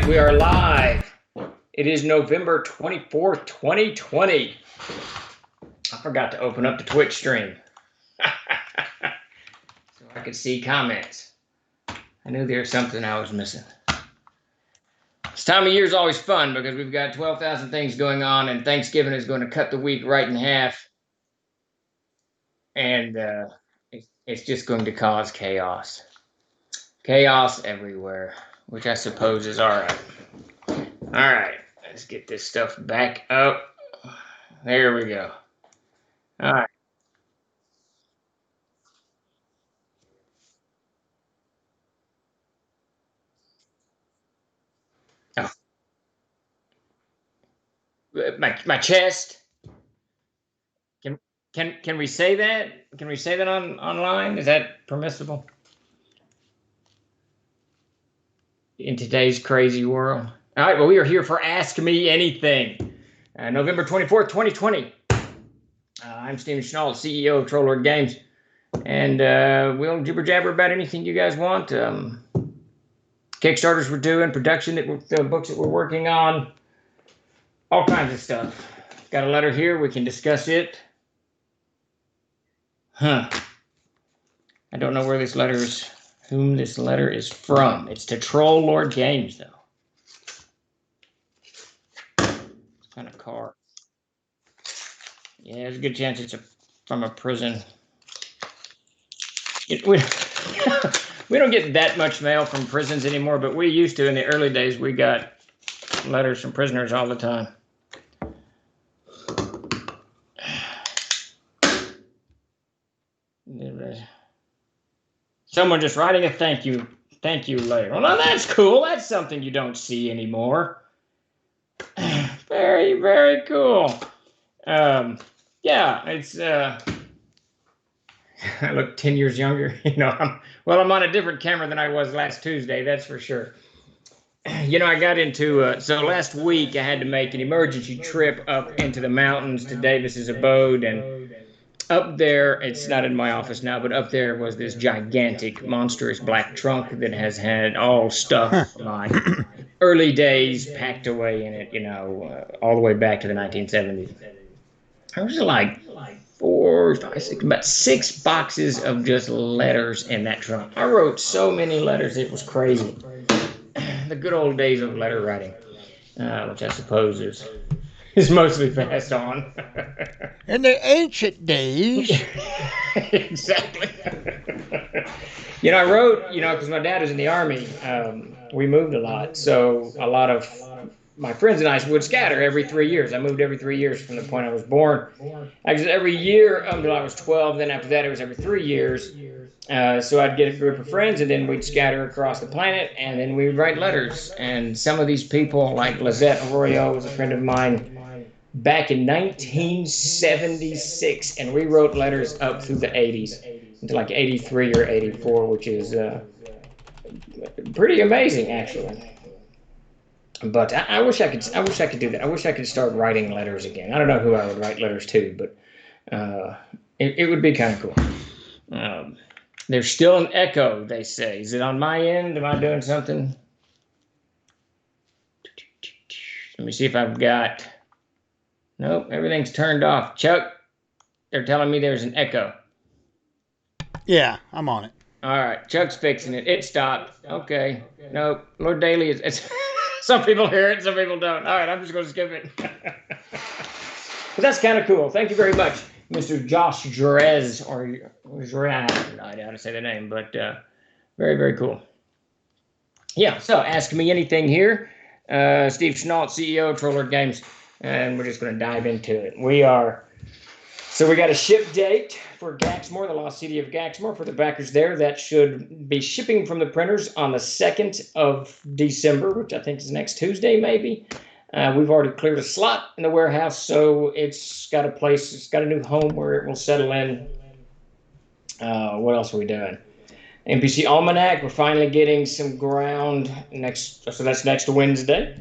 right, we are live. It is November 24th, 2020. I forgot to open up the Twitch stream so I could see comments. I knew there was something I was missing. This time of year is always fun because we've got 12,000 things going on, and Thanksgiving is going to cut the week right in half. And it's just going to cause chaos. Chaos everywhere, which I suppose is all right. All right, let's get this stuff back up. There we go. All right. Oh, my chest. Can can we say that? Can we say that online? Is that permissible in today's crazy world? All right. Well, we are here for Ask Me Anything, November 24th, 2020. I'm @𝚃𝚘𝚘𝚕𝚔, CEO of Trollord Games, and we'll jibber jabber about anything you guys want. Kickstarters we're doing, production the books that we're working on, all kinds of stuff. Got a letter here. We can discuss it. I don't know where this letter is, whom this letter is from. It's to Trollord Games, though. What kind of car? Yeah, there's a good chance it's from a prison. We don't get that much mail from prisons anymore, but we used to in the early days. We got letters from prisoners all the time. Someone just writing a thank you letter. Well, now that's cool. That's something you don't see anymore. Very, very cool. Yeah, it's I look 10 years younger. I'm on a different camera than I was last Tuesday, that's for sure. I got into so last week I had to make an emergency trip up into the mountains to Davis's abode, and up there, it's not in my office now, but up there was this gigantic, monstrous black trunk that has had all stuff from my early days packed away in it, all the way back to the 1970s. There was like 4, 5, 6, about 6 boxes of just letters in that trunk. I wrote so many letters, it was crazy. The good old days of letter writing, which I suppose is mostly passed on. In the ancient days. Exactly. I wrote, because my dad was in the Army, we moved a lot. So a lot of my friends and I would scatter every 3 years. I moved every 3 years from the point I was born. Actually, every year until I was 12. Then after that, it was every 3 years. So I'd get a group of friends, and then we'd scatter across the planet, and then we would write letters. And some of these people, like Lizette Arroyo, was a friend of mine back in 1976, and we wrote letters up through the 80s, into like 83 or 84, which is pretty amazing, actually. But I wish I could do that. I wish I could start writing letters again. I don't know who I would write letters to, but it would be kind of cool. There's still an echo, they say. Is it on my end? Am I doing something? Let me see if I've got... Nope, everything's turned off. Chuck, they're telling me there's an echo. Yeah, I'm on it. All right, Chuck's fixing it. It stopped. Okay. Nope. Lord Daly it's some people hear it, some people don't. All right, I'm just going to skip it. But that's kind of cool. Thank you very much, Mr. Josh Jerez, or I don't know how to say the name, but very, very cool. Yeah, so ask me anything here. 𝚃𝚘𝚘𝚕𝚔, CEO of Trollord Games, and we're just going to dive into it. We got a ship date for Gaxmore, the lost city of Gaxmore, for the backers there. That should be shipping from the printers on the 2nd of December, which I think is next Tuesday, maybe. We've already cleared a slot in the warehouse, so it's got a new home where it will settle in. What else are we doing? NPC Almanac, we're finally getting some ground so that's next Wednesday.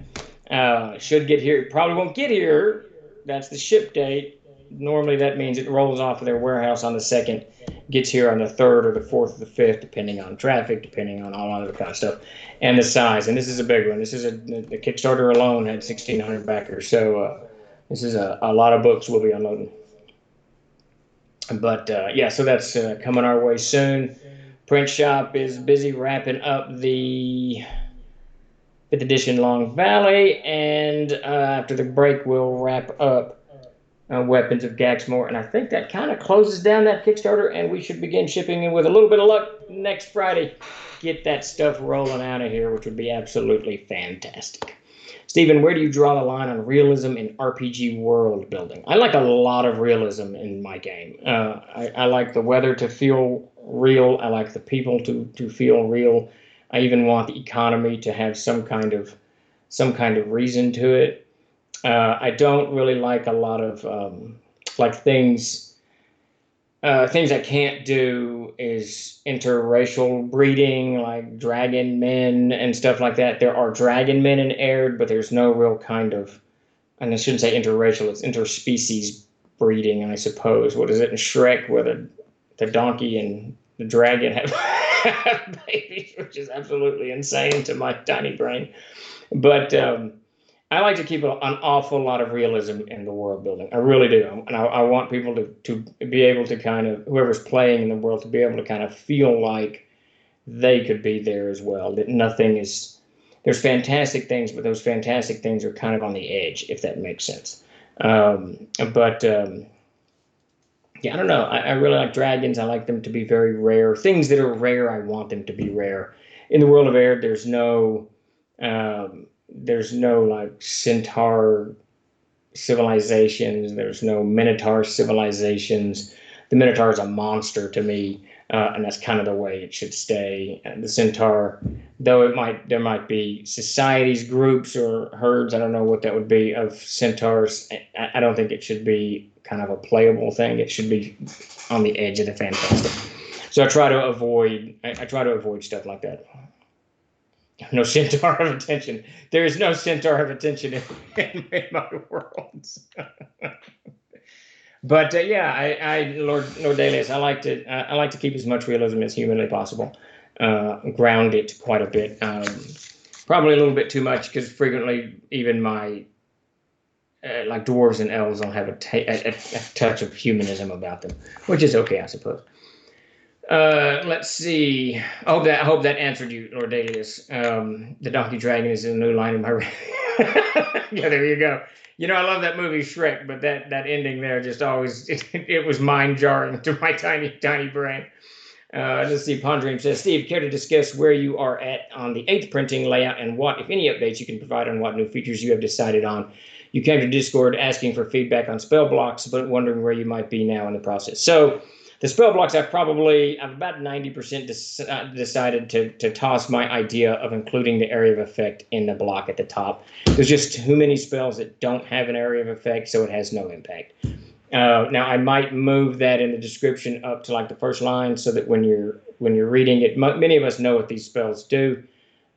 Should get here. It probably won't get here. That's the ship date normally that means it rolls off of their warehouse on the 2nd, gets here on the 3rd or the 4th or the 5th, depending on traffic, depending on all other kind of stuff, and the size. And this is a big one. This is the Kickstarter alone had 1,600 backers, so this is a lot of books we'll be unloading. But yeah, so that's coming our way soon. Print shop is busy wrapping up the 5th edition Long Valley, and after the break we'll wrap up Weapons of Gaxmore, and I think that kind of closes down that Kickstarter, and we should begin shipping in with a little bit of luck next Friday. Get that stuff rolling out of here, which would be absolutely fantastic. Stephen, where do you draw the line on realism in RPG world building? I like a lot of realism in my game. I like the weather to feel real. I like the people to feel real. I even want the economy to have some kind of reason to it. I don't really like a lot of like things I can't do is interracial breeding, like dragon men and stuff like that. There are dragon men in Aird, but there's no real kind of, and I shouldn't say interracial, it's interspecies breeding, I suppose. What is it in Shrek where the donkey and the dragon have babies, which is absolutely insane to my tiny brain. But I like to keep an awful lot of realism in the world building. I really do. And I want people to be able to kind of, whoever's playing in the world, to be able to kind of feel like they could be there as well. That nothing is, there's fantastic things, but those fantastic things are kind of on the edge, if that makes sense. Yeah, I don't know. I really like dragons. I like them to be very rare. Things that are rare, I want them to be rare. In the world of Air, there's no like centaur civilizations. There's no minotaur civilizations. The minotaur is a monster to me, and that's kind of the way it should stay. The centaur, though there might be societies, groups, or herds, I don't know what that would be, of centaurs. I don't think it should be kind of a playable thing. It should be on the edge of the fantastic. So I try to avoid stuff like that. No centaur of attention. There is no centaur of attention in my worlds. But yeah, Lord Dalius, I like to keep as much realism as humanly possible. Ground it quite a bit. Probably a little bit too much, because frequently even my like dwarves and elves will have a touch of humanism about them, which is okay, I suppose. Let's see. I hope that answered you, Lord Dalius. The Donkey Dragon is a new line in my. Yeah, there you go. You know, I love that movie Shrek, but that ending there just always it was mind jarring to my tiny brain. Let's see. Pondering says, Steve, care to discuss where you are at on the 8th printing layout and what, if any, updates you can provide on what new features you have decided on? You came to Discord asking for feedback on spell blocks, but wondering where you might be now in the process. So the spell blocks, I've about 90% decided to toss my idea of including the area of effect in the block at the top. There's just too many spells that don't have an area of effect, so it has no impact. Now I might move that in the description up to like the first line, so that when you're reading it, many of us know what these spells do,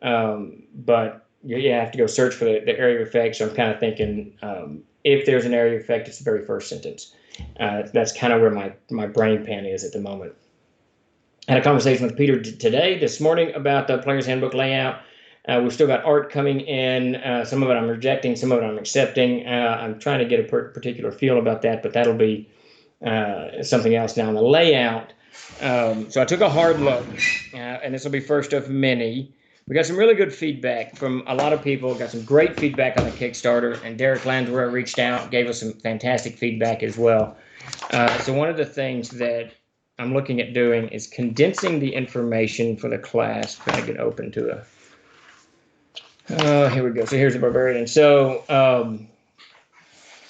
but you have to go search for the area of effect. So I'm kind of thinking, if there's an area of effect, it's the very first sentence. That's kind of where my brain pan is at the moment. I had a conversation with Peter this morning about the player's handbook layout. We've still got art coming in. Some of it I'm rejecting, some of it I'm accepting. I'm trying to get a particular feel about that, but that'll be something else now. On the layout, so I took a hard look, and this will be first of many. We got some really good feedback from a lot of people. Got some great feedback on the Kickstarter, and Derek Landswehr reached out, gave us some fantastic feedback as well. So one of the things that I'm looking at doing is condensing the information for the class. Trying to get open to here we go. So here's the Barbarian. So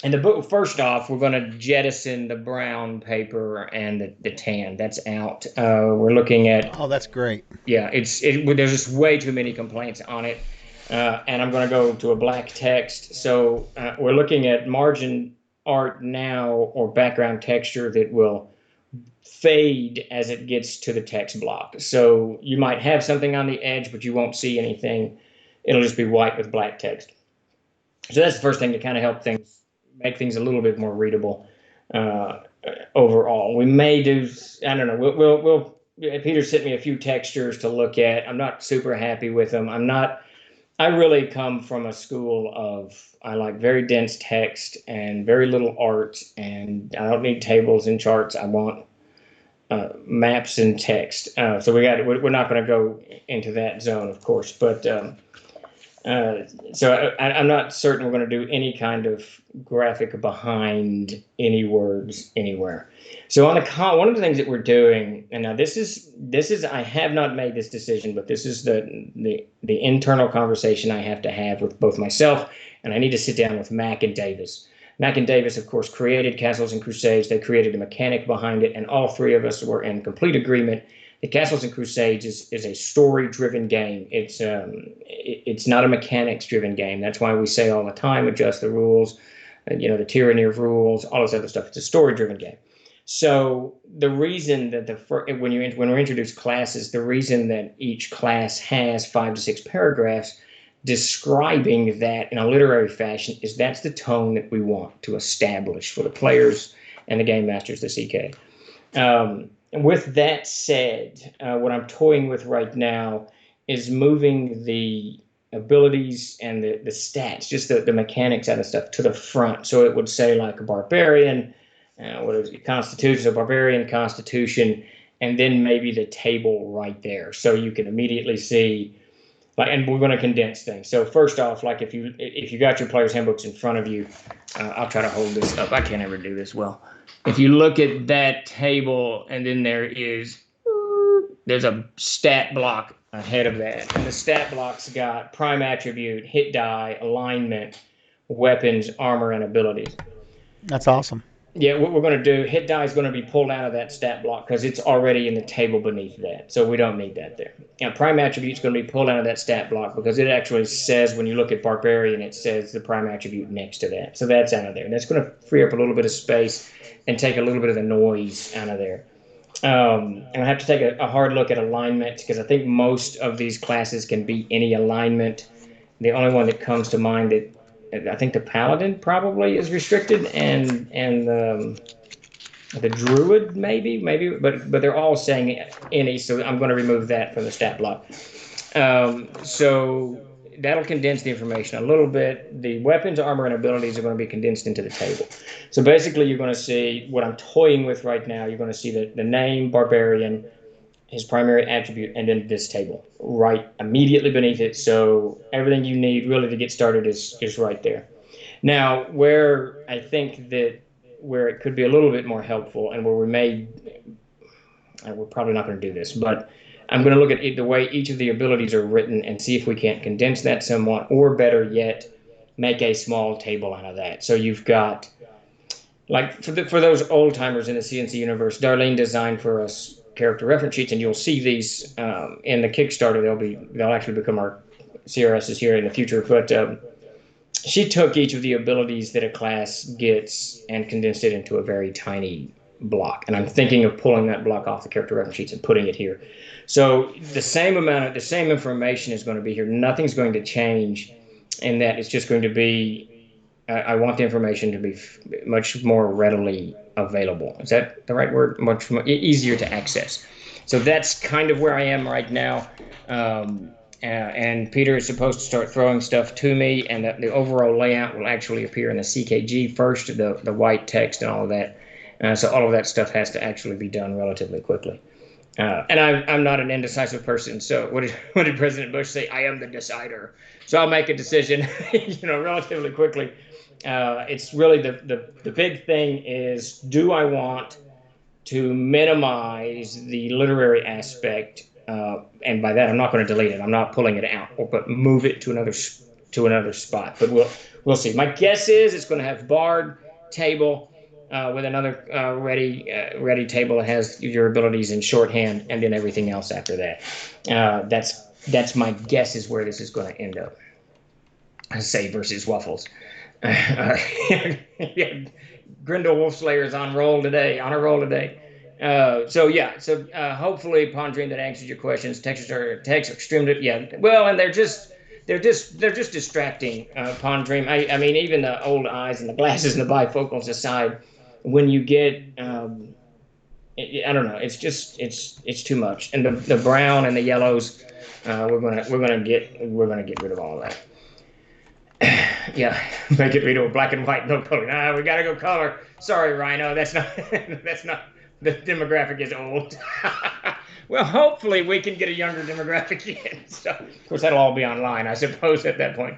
in the book, first off, we're going to jettison the brown paper and the tan. That's out. We're looking at. Oh, that's great. Yeah, there's just way too many complaints on it, and I'm going to go to a black text. So we're looking at margin art now, or background texture that will fade as it gets to the text block. So you might have something on the edge, but you won't see anything. It'll just be white with black text. So that's the first thing to kind of help make things a little bit more readable. uh, overall. We may do, I don't know. We'll Peter sent me a few textures to look at. I'm not super happy with them. I really come from a school of, I like very dense text and very little art, and I don't need tables and charts. I want maps and text. So we're not going to go into that zone, of course, but so I'm not certain we're going to do any kind of graphic behind any words anywhere. So one of the things that we're doing, and now this is I have not made this decision, but this is the internal conversation I have to have with both myself, and I need to sit down with Mac and Davis. Mac and Davis, of course, created Castles and Crusades. They created the mechanic behind it, and all three of us were in complete agreement. The Castles and Crusades is a story-driven game. It's not a mechanics-driven game. That's why we say all the time, adjust the rules, the tyranny of rules, all this other stuff. It's a story-driven game. So the reason that when we introduce classes, the reason that each class has 5 to 6 paragraphs describing that in a literary fashion is that's the tone that we want to establish for the players and the game masters, the CK. With that said, what I'm toying with right now is moving the abilities and the stats, just the mechanics out of stuff, to the front. So it would say like a barbarian, what is it, constitution, so barbarian, constitution, and then maybe the table right there. So you can immediately see, like, and we're going to condense things. So first off, like if you got your players' handbooks in front of you, I'll try to hold this up. I can't ever do this well. If you look at that table, and then there's a stat block ahead of that. And the stat block's got prime attribute, hit die, alignment, weapons, armor, and abilities. That's awesome. Yeah, what we're going to do, hit die is going to be pulled out of that stat block because it's already in the table beneath that. So we don't need that there. And prime attribute is going to be pulled out of that stat block because it actually says, when you look at barbarian, it says the prime attribute next to that. So that's out of there. That's going to free up a little bit of space and take a little bit of the noise out of there. And I have to take a hard look at alignment because I think most of these classes can be any alignment. The only one that comes to mind that I think the paladin probably is restricted, and the druid maybe, but they're all saying any, so I'm going to remove that from the stat block. So that'll condense the information a little bit. The weapons, armor, and abilities are going to be condensed into the table. So basically, you're going to see what I'm toying with right now. You're going to see the name barbarian, his primary attribute, and then this table right immediately beneath it. So everything you need really to get started is right there. Now, where I think that where it could be a little bit more helpful, and where we're probably not going to do this, but I'm going to look at the way each of the abilities are written and see if we can't condense that somewhat, or better yet, make a small table out of that. So you've got, like, for those old timers in the CNC universe, Darlene designed for us character reference sheets, and you'll see these in the Kickstarter. They'll actually become our CRSs here in the future. But she took each of the abilities that a class gets and condensed it into a very tiny block. And I'm thinking of pulling that block off the character reference sheets and putting it here. So the same information is going to be here. Nothing's going to change in that. It's just going to be, I want the information to be much more readily available. Is that the right word? Much more easier to access. So that's kind of where I am right now. And Peter is supposed to start throwing stuff to me, and the overall layout will actually appear in the CKG first, the white text and all of that. So all of that stuff has to actually be done relatively quickly. And I'm not an indecisive person. So what did President Bush say? I am the decider. So I'll make a decision, relatively quickly. It's really the big thing is, do I want to minimize the literary aspect? And by that, I'm not going to delete it. I'm not pulling it out, but move it to another spot. But we'll see. My guess is it's going to have Bard table with another ready table that has your abilities in shorthand, and then everything else after that. That's my guess is where this is going to end up. Say versus Waffles. Yeah, Grendel Wolfslayer is on a roll today. So hopefully, Pondream, that answers your questions. Texts are extremely, yeah. Well, and they're just distracting. Pondream. I mean, even the old eyes and the glasses and the bifocals aside, when you get I don't know. It's just it's too much. And the brown and the yellows, we're gonna get rid of all that. Yeah, make it readable, black and white, no color. Nah, we gotta go color. Sorry, Rhino, that's not that's not the demographic is old. Well, hopefully we can get a younger demographic in. So, of course, that'll all be online, I suppose, at that point.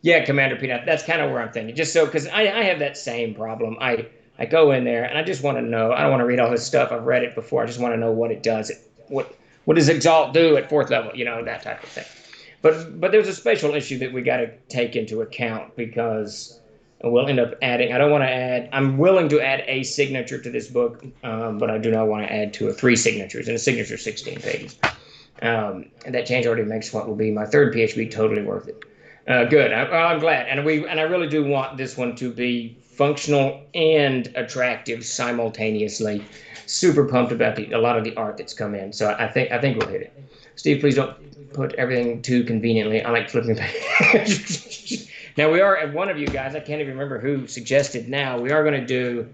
Yeah, Commander Peanut, that's kind of where I'm thinking. Just so, because I have that same problem. I go in there and I just want to know. I don't want to read all this stuff. I've read it before. I just want to know what it does. What does Exalt do at 4th level? You know, that type of thing. But there's a spatial issue that we got to take into account because we'll end up adding. I don't want to add. I'm willing to add a signature to this book, but I do not want to add 2 or 3 signatures. And a signature is 16 pages. And that change already makes what will be my 3rd PHB totally worth it. Good. I'm glad. And I really do want this one to be functional and attractive simultaneously. Super pumped about a lot of the art that's come in. So I think we'll hit it. Steve, please don't put everything too conveniently. I like flipping pages. Now we are at one of you guys. I can't even remember who suggested. Now we are going to do.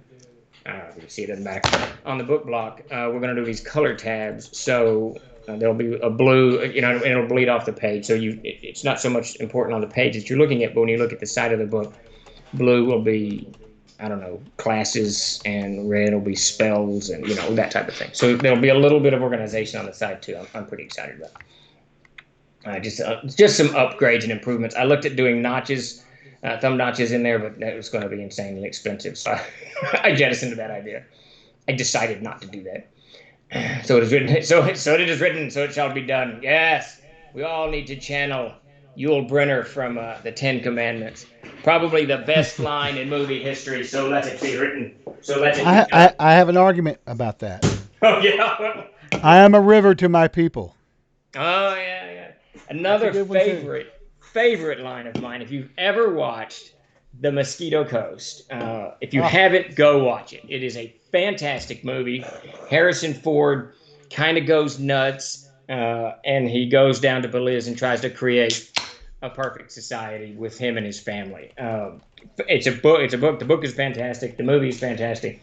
You see it in the back on the book block. We're going to do these color tabs. So there'll be a blue. You know, and it'll bleed off the page. So it's not so much important on the page that you're looking at, but when you look at the side of the book, blue will be, I don't know, classes, and red will be spells, and you know, that type of thing. So there'll be a little bit of organization on the side too. I'm pretty excited about it. Just some upgrades and improvements. I looked at doing notches, thumb notches in there, but that was going to be insanely expensive, so I jettisoned that idea. I decided not to do that. So it is written. So it is written. So it shall be done. Yes, we all need to channel Yul Brynner from the 10 Commandments. Probably the best line in movie history. So let it be written. So let it be done. I have an argument about that. Oh yeah. I am a river to my people. Oh yeah. Another favorite line of mine. If you've ever watched The Mosquito Coast, if you haven't, go watch it. It is a fantastic movie. Harrison Ford kind of goes nuts, and he goes down to Belize and tries to create a perfect society with him and his family. It's a book. The book is fantastic. The movie is fantastic.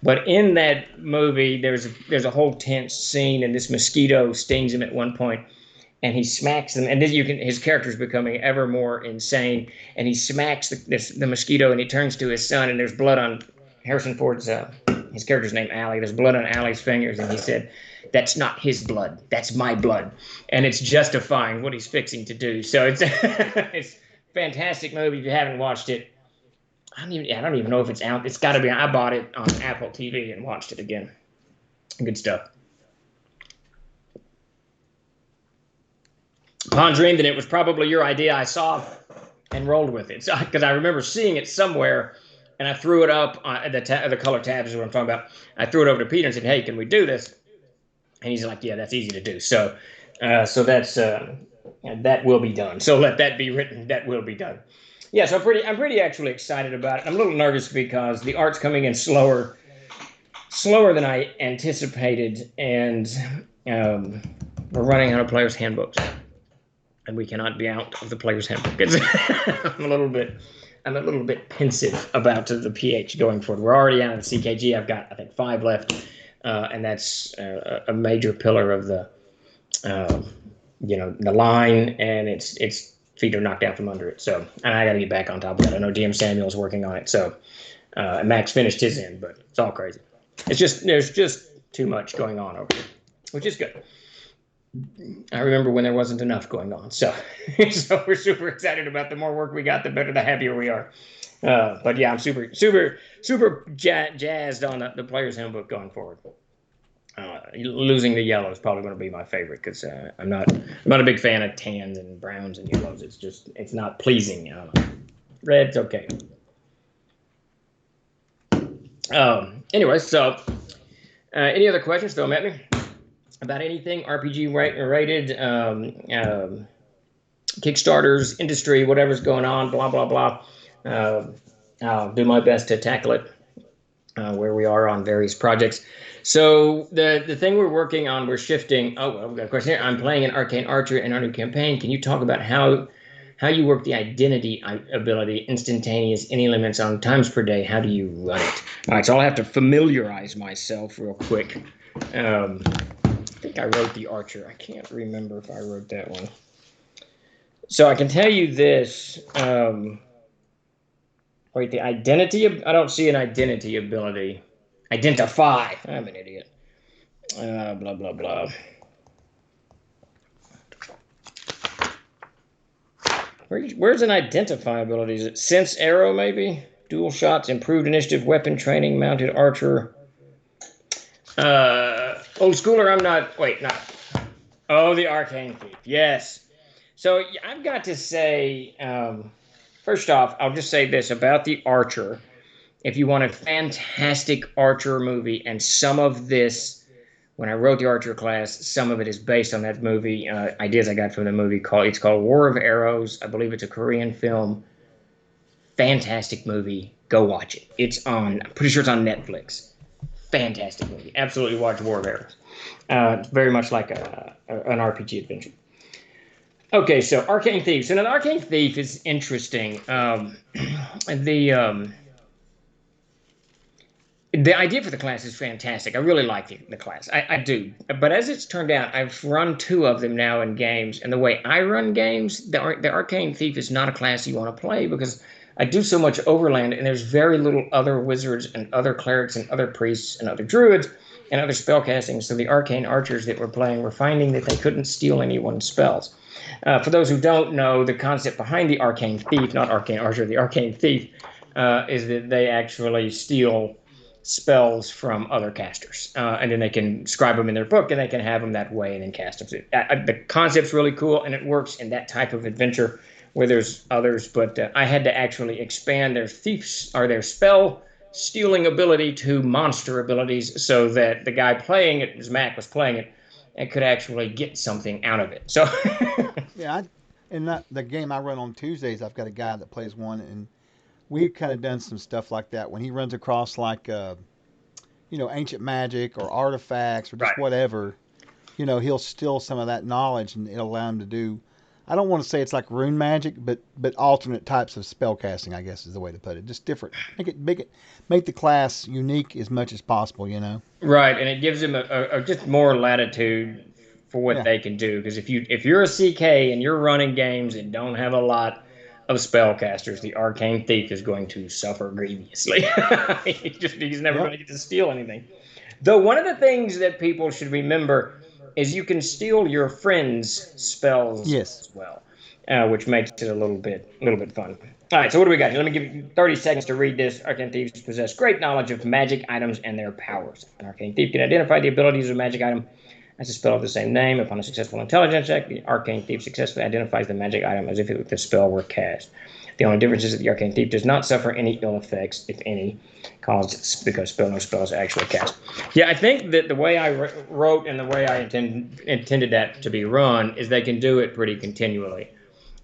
But in that movie, there's a whole tense scene, and this mosquito stings him at one point. And he smacks them, and then his character's becoming ever more insane. And he smacks the mosquito, and he turns to his son, and there's blood on Harrison Ford's his character's name, Allie. There's blood on Allie's fingers, and he said, "That's not his blood. That's my blood." And it's justifying what he's fixing to do. So it's it's a fantastic movie. If you haven't watched it, I don't even know if it's out. It's got to be. I bought it on Apple TV and watched it again. Good stuff. Pon dreamed that it was probably your idea. I saw and rolled with it because I remember seeing it somewhere, and I threw it up on the color tabs is what I'm talking about. I threw it over to Peter and said, "Hey, can we do this?" And he's like, "Yeah, that's easy to do." So that's that will be done. So let that be written. That will be done. Yeah, so I'm pretty actually excited about it. I'm a little nervous because the art's coming in slower than I anticipated, and we're running out of players' handbooks. And we cannot be out of the player's handbook. I'm a little bit pensive about the PH going forward. We're already out of the CKG. I've got, I think, 5 left, and that's a major pillar of the line, and its feet are knocked out from under it. So, and I got to get back on top of that. I know DM Samuel's working on it. So, and Max finished his end, but it's all crazy. There's just too much going on over here, which is good. I remember when there wasn't enough going on. So we're super excited about the more work we got, the better, the happier we are. But yeah, I'm super jazzed on the player's handbook going forward. Losing the yellow is probably going to be my favorite because I'm not a big fan of tans and browns and yellows. It's not pleasing. Red's okay. Anyway, so any other questions? Throw them at me. About anything RPG rated, Kickstarters, industry, whatever's going on, blah, blah, blah. I'll do my best to tackle it where we are on various projects. So the thing we're working on, we're shifting. Oh, well, we've got a question here. I'm playing an Arcane Archer in our new campaign. Can you talk about how how you work the identity ability, instantaneous, any limits on times per day. How do you run it? All right, so I'll have to familiarize myself real quick. I think I wrote the Archer. I can't remember if I wrote that one. So I can tell you this. Wait, the identity. I don't see an identity ability. Identify. I'm an idiot. Blah, blah, blah. Where's an identify ability? Is it sense arrow, maybe? Dual shots, improved initiative, weapon training, mounted archer. Old schooler, I'm not. Wait, not. Oh, the arcane thief. Yes. So I've got to say, first off, I'll just say this about the Archer. If you want a fantastic Archer movie, and some of this, when I wrote the Archer class, some of it is based on that movie. Ideas I got from the movie it's called War of Arrows. I believe it's a Korean film. Fantastic movie. Go watch it. I'm pretty sure it's on Netflix. Fantastic movie. Absolutely watch War of Arrows. It's very much like an RPG adventure. Okay, so Arcane Thief. So now the Arcane Thief is interesting. The idea for the class is fantastic. I really like the class. I do. But as it's turned out, I've run 2 of them now in games. And the way I run games, the Arcane Thief is not a class you want to play because I do so much overland and there's very little other wizards and other clerics and other priests and other druids and other spellcasting. So the arcane archers that we're playing were finding that they couldn't steal anyone's spells. For those who don't know, the concept behind the Arcane Thief, not Arcane Archer, the Arcane Thief, is that they actually steal spells from other casters. And then they can scribe them in their book and they can have them that way and then cast them. The concept's really cool and it works in that type of adventure where there's others. But I had to actually expand their thieves or their spell stealing ability to monster abilities so that the guy playing it, as Mac was playing it, and could actually get something out of it. So Yeah, in the game I run on Tuesdays, I've got a guy that plays one, and we've kind of done some stuff like that. When he runs across like, ancient magic or artifacts or just right. whatever, he'll steal some of that knowledge and it'll allow him to do. I don't want to say it's like rune magic, but alternate types of spell casting, I guess is the way to put it. Just different. Make the class unique as much as possible. Right, and it gives them a just more latitude for what Yeah. they can do. Because if you're a CK and you're running games and don't have a lot of spellcasters, the Arcane Thief is going to suffer grievously. He's never Yep. going to get to steal anything. Though one of the things that people should remember is you can steal your friends' spells Yes. as well, which makes it a little bit fun. All right, so what do we got here? Let me give you 30 seconds to read this. Arcane Thieves possess great knowledge of magic items and their powers. An Arcane Thief can identify the abilities of a magic item as a spell of the same name. Upon a successful intelligence check, the Arcane Thief successfully identifies the magic item as if the spell were cast. The only difference is that the Arcane Thief does not suffer any ill effects, if any, caused because no spell is actually cast. Yeah, I think that the way I wrote and the way I intended that to be run is they can do it pretty continually.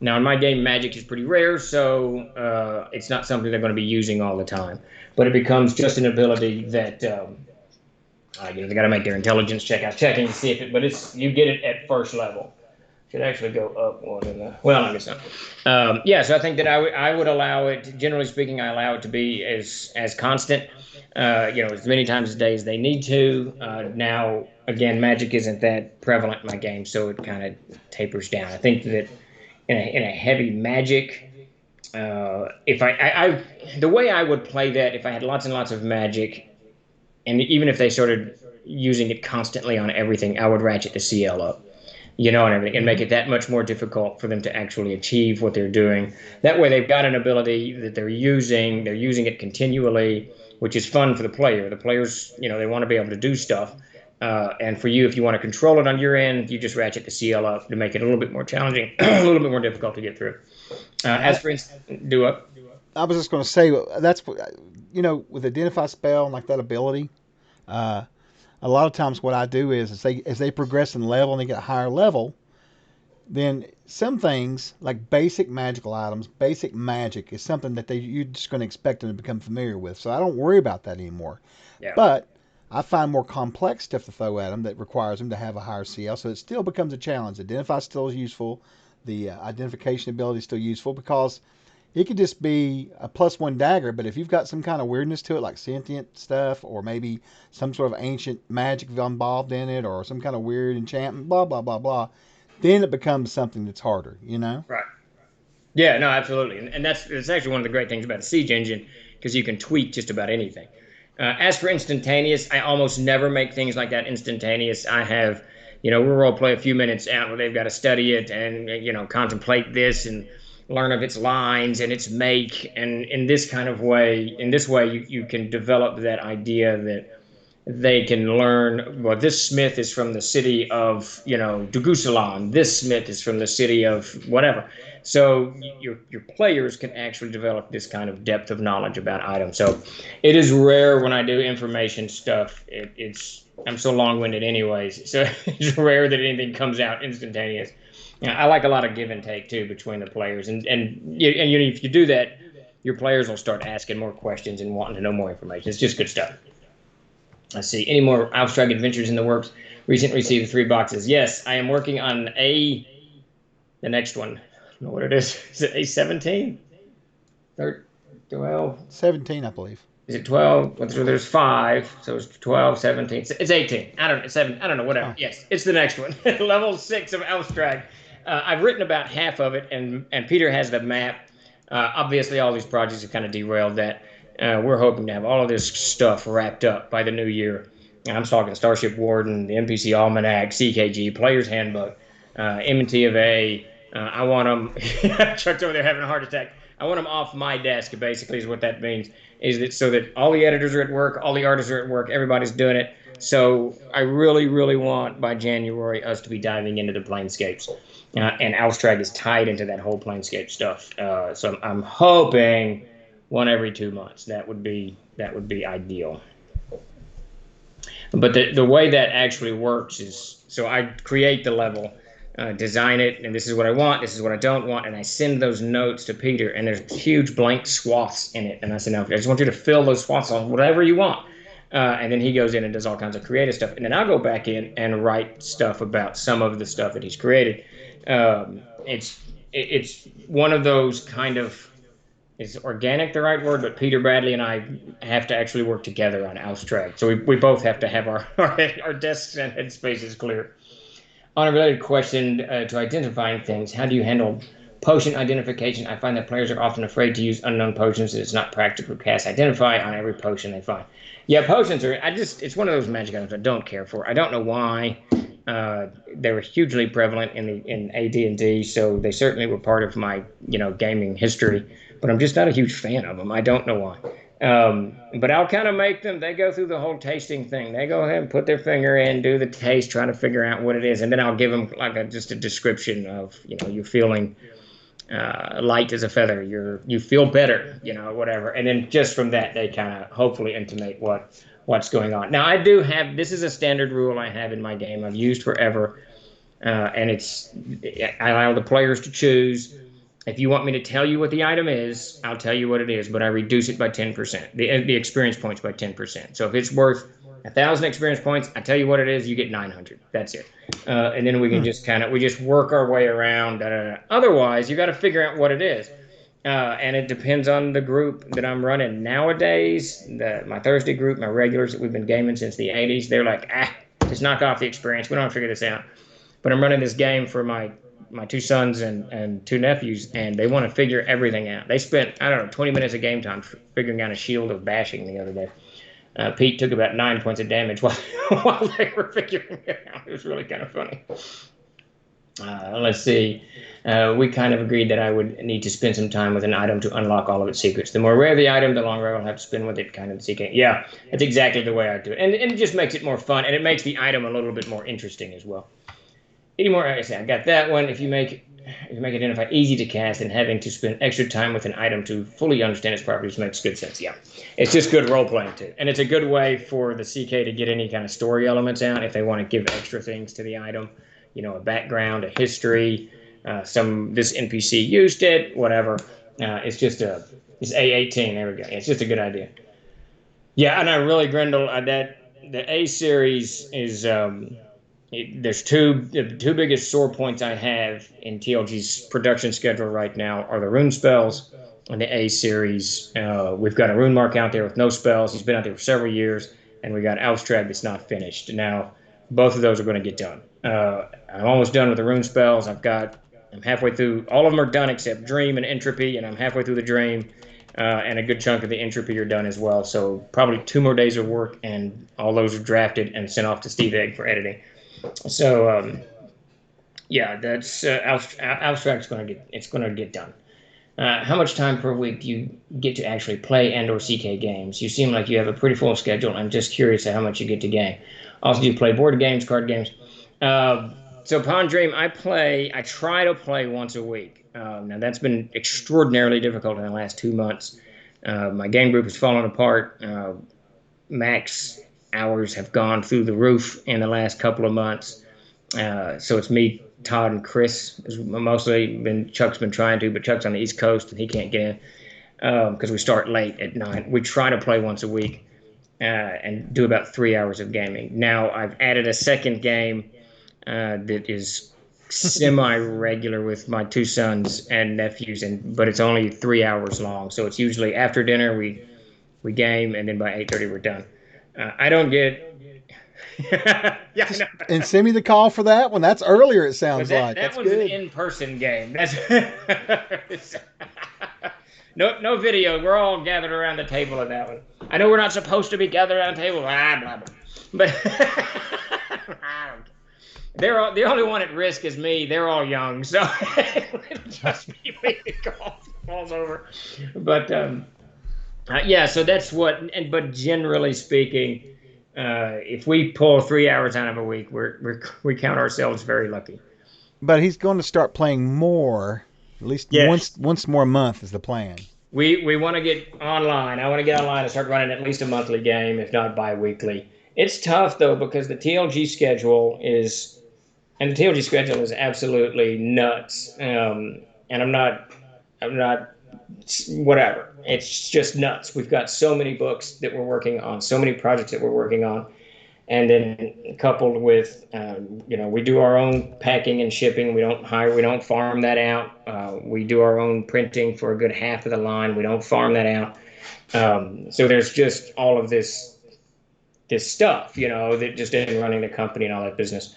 Now, in my game, magic is pretty rare, so it's not something they're going to be using all the time. But it becomes just an ability that they got to make their intelligence check. I was checking to see if it, but you get it at first level. Should actually go up one in the. Well, I guess not. Yeah, so I think that I would allow it. Generally speaking, I allow it to be as constant. As many times a day as they need to. Now, again, magic isn't that prevalent in my game, so it kind of tapers down. I think that in a heavy magic, if the way I would play that, if I had lots and lots of magic, and even if they started using it constantly on everything, I would ratchet the CL up. And everything, and make it that much more difficult for them to actually achieve what they're doing. That way, they've got an ability that they're using it continually, which is fun for the player. The players, they want to be able to do stuff. And for you, if you want to control it on your end, you just ratchet the CL up to make it a little bit more challenging, a little bit more difficult to get through. As for instance, do up. I was just going to say that's with identify spell and like that ability. A lot of times what I do is as they progress in level and they get a higher level, then some things like basic magical items, basic magic is something that you're just going to expect them to become familiar with. So I don't worry about that anymore. Yeah. But I find more complex stuff to throw at them that requires them to have a higher CL. So it still becomes a challenge. Identify still is useful. the identification ability is still useful, because it could just be a +1 dagger, but if you've got some kind of weirdness to it, like sentient stuff, or maybe some sort of ancient magic involved in it, or some kind of weird enchantment, blah, blah, blah, blah, then it becomes something that's harder, you know? Right. Yeah, no, absolutely. And that's actually one of the great things about the Siege engine, because you can tweak just about anything. As for instantaneous, I almost never make things like that instantaneous. I have, we'll role play a few minutes out where they've got to study it and, contemplate this and learn of its lines and its make. And in this kind of way, you can develop that idea that they can learn, well, this smith is from the city of, Dugusalan. This smith is from the city of whatever. So your players can actually develop this kind of depth of knowledge about items. So it is rare when I do information stuff. I'm so long-winded anyways, so it's rare that anything comes out instantaneous. I like a lot of give and take too between the players, and if you do that, your players will start asking more questions and wanting to know more information. It's just good stuff. Let's see. Any more Outstrike adventures in the works? Recently received 3 boxes. Yes, I am working on the next one. I don't know what it is. Is it A17? 12? 17, I believe. Is it 12? So there's 5. So it's 12, 17. It's 18. I don't know. 7. I don't know. Whatever. Oh. Yes, it's the next one. Level 6 of Outstrike. I've written about half of it, and Peter has the map. Obviously, all these projects have kind of derailed that. We're hoping to have all of this stuff wrapped up by the new year. I'm talking Starship Warden, the NPC Almanac, CKG, Player's Handbook, M&T of A. I want them. Chuck's over there having a heart attack. I want them off my desk, basically, is what that means. Is that so that all the editors are at work, all the artists are at work, everybody's doing it. So I really, really want by January us to be diving into the Planescapes. And Outstrike is tied into that whole Planescape stuff. So I'm hoping one every 2 months. That would be ideal. But the way that actually works is, so I create the level, design it, and this is what I want, this is what I don't want, and I send those notes to Peter, and there's huge blank swaths in it. And I said, no, I just want you to fill those swaths on whatever you want. And then he goes in and does all kinds of creative stuff. And then I'll go back in and write stuff about some of the stuff that he's created. It's one of those kind of, is organic the right word? But Peter Bradley and I have to actually work together on Outstrike. So we both have to have our desks and headspaces clear. On a related question to identifying things, how do you handle potion identification? I find that players are often afraid to use unknown potions. It's not practical to cast Identify on every potion they find. Yeah, potions are, it's one of those magic items I don't care for. I don't know why. They were hugely prevalent in AD&D, so they certainly were part of my, gaming history. But I'm just not a huge fan of them. I don't know why. But I'll kind of make them, they go through the whole tasting thing. They go ahead and put their finger in, do the taste, try to figure out what it is. And then I'll give them like just a description of, you're feeling light as a feather. You feel better, whatever. And then just from that, they kind of hopefully intimate what's going on. Now, I do have, this is a standard rule I have in my game I've used forever. And I allow the players to choose. If you want me to tell you what the item is, I'll tell you what it is, but I reduce it by 10%, the experience points by 10%. So if it's worth 1,000 experience points, I tell you what it is, you get 900. That's it. And then we can we just work our way around. Otherwise, you got to figure out what it is. And it depends on the group that I'm running. Nowadays, my Thursday group, my regulars that we've been gaming since the 80s, they're like, just knock off the experience. We don't figure this out. But I'm running this game for my 2 sons and 2 nephews, and they want to figure everything out. They spent, 20 minutes of game time figuring out a shield of bashing the other day. Pete took about 9 points of damage while they were figuring it out. It was really kind of funny. Let's see. We kind of agreed that I would need to spend some time with an item to unlock all of its secrets. The more rare the item, the longer I'll have to spend with it, kind of seeking. Yeah, that's exactly the way I do it. And it just makes it more fun, and it makes the item a little bit more interesting as well. Any more? I got that one. If you make Identify easy to cast and having to spend extra time with an item to fully understand its properties makes good sense. Yeah, it's just good role playing too, and it's a good way for the CK to get any kind of story elements out if they want to give extra things to the item, a background, a history, this NPC used it, whatever. It's A18. There we go. It's just a good idea. Yeah, and I really, Grendel, the A series is. there's the two biggest sore points I have in TLG's production schedule right now are the rune spells and the A series. We've got a rune mark out there with no spells. He's been out there for several years, and we got Alstrad that's not finished. Now, both of those are going to get done. I'm almost done with the rune spells. I'm halfway through. All of them are done except Dream and Entropy, and I'm halfway through the Dream. And a good chunk of the Entropy are done as well. So probably 2 more days of work, and all those are drafted and sent off to Steve Egg for editing. So yeah, that's abstract's going to get done. How much time per week do you get to actually play and/or CK games? You seem like you have a pretty full schedule. I'm just curious at how much you get to game. Also, do you play board games, card games? So Pond Dream, I try to play once a week. Now that's been extraordinarily difficult in the last 2 months. My game group has fallen apart. Max hours have gone through the roof in the last couple of months. So it's me, Todd, and Chris. Chuck's been trying to, but Chuck's on the East Coast and he can't get in because we start late at night. We try to play once a week and do about 3 hours of gaming. Now I've added a second game that is semi-regular with my two sons and nephews, but it's only 3 hours long. So it's usually after dinner we game, and then by 8:30 we're done. I don't get. Yeah, I know. And send me the call for that one. That's earlier, it sounds like. That That's one's good. an in-person game. No video. We're all gathered around the table in that one. I know we're not supposed to be gathered around the table, blah, blah, blah. But the only one at risk is me. They're all young, so it'll just be me that falls over. But yeah, so that's what. But generally speaking, if we pull 3 hours out of a week, we count ourselves very lucky. But he's going to start playing more, at least Yes. once more a month is the plan. We want to get online. I want to get online and start running at least a monthly game, if not bi-weekly. It's tough though because the TLG schedule is absolutely nuts. And I'm not whatever. It's just nuts. We've got so many books that we're working on, so many projects that we're working on, and then coupled with, we do our own packing and shipping. We don't farm that out. We do our own printing for a good half of the line. We don't farm that out. So there's just all of this stuff, that just isn't running the company and all that business.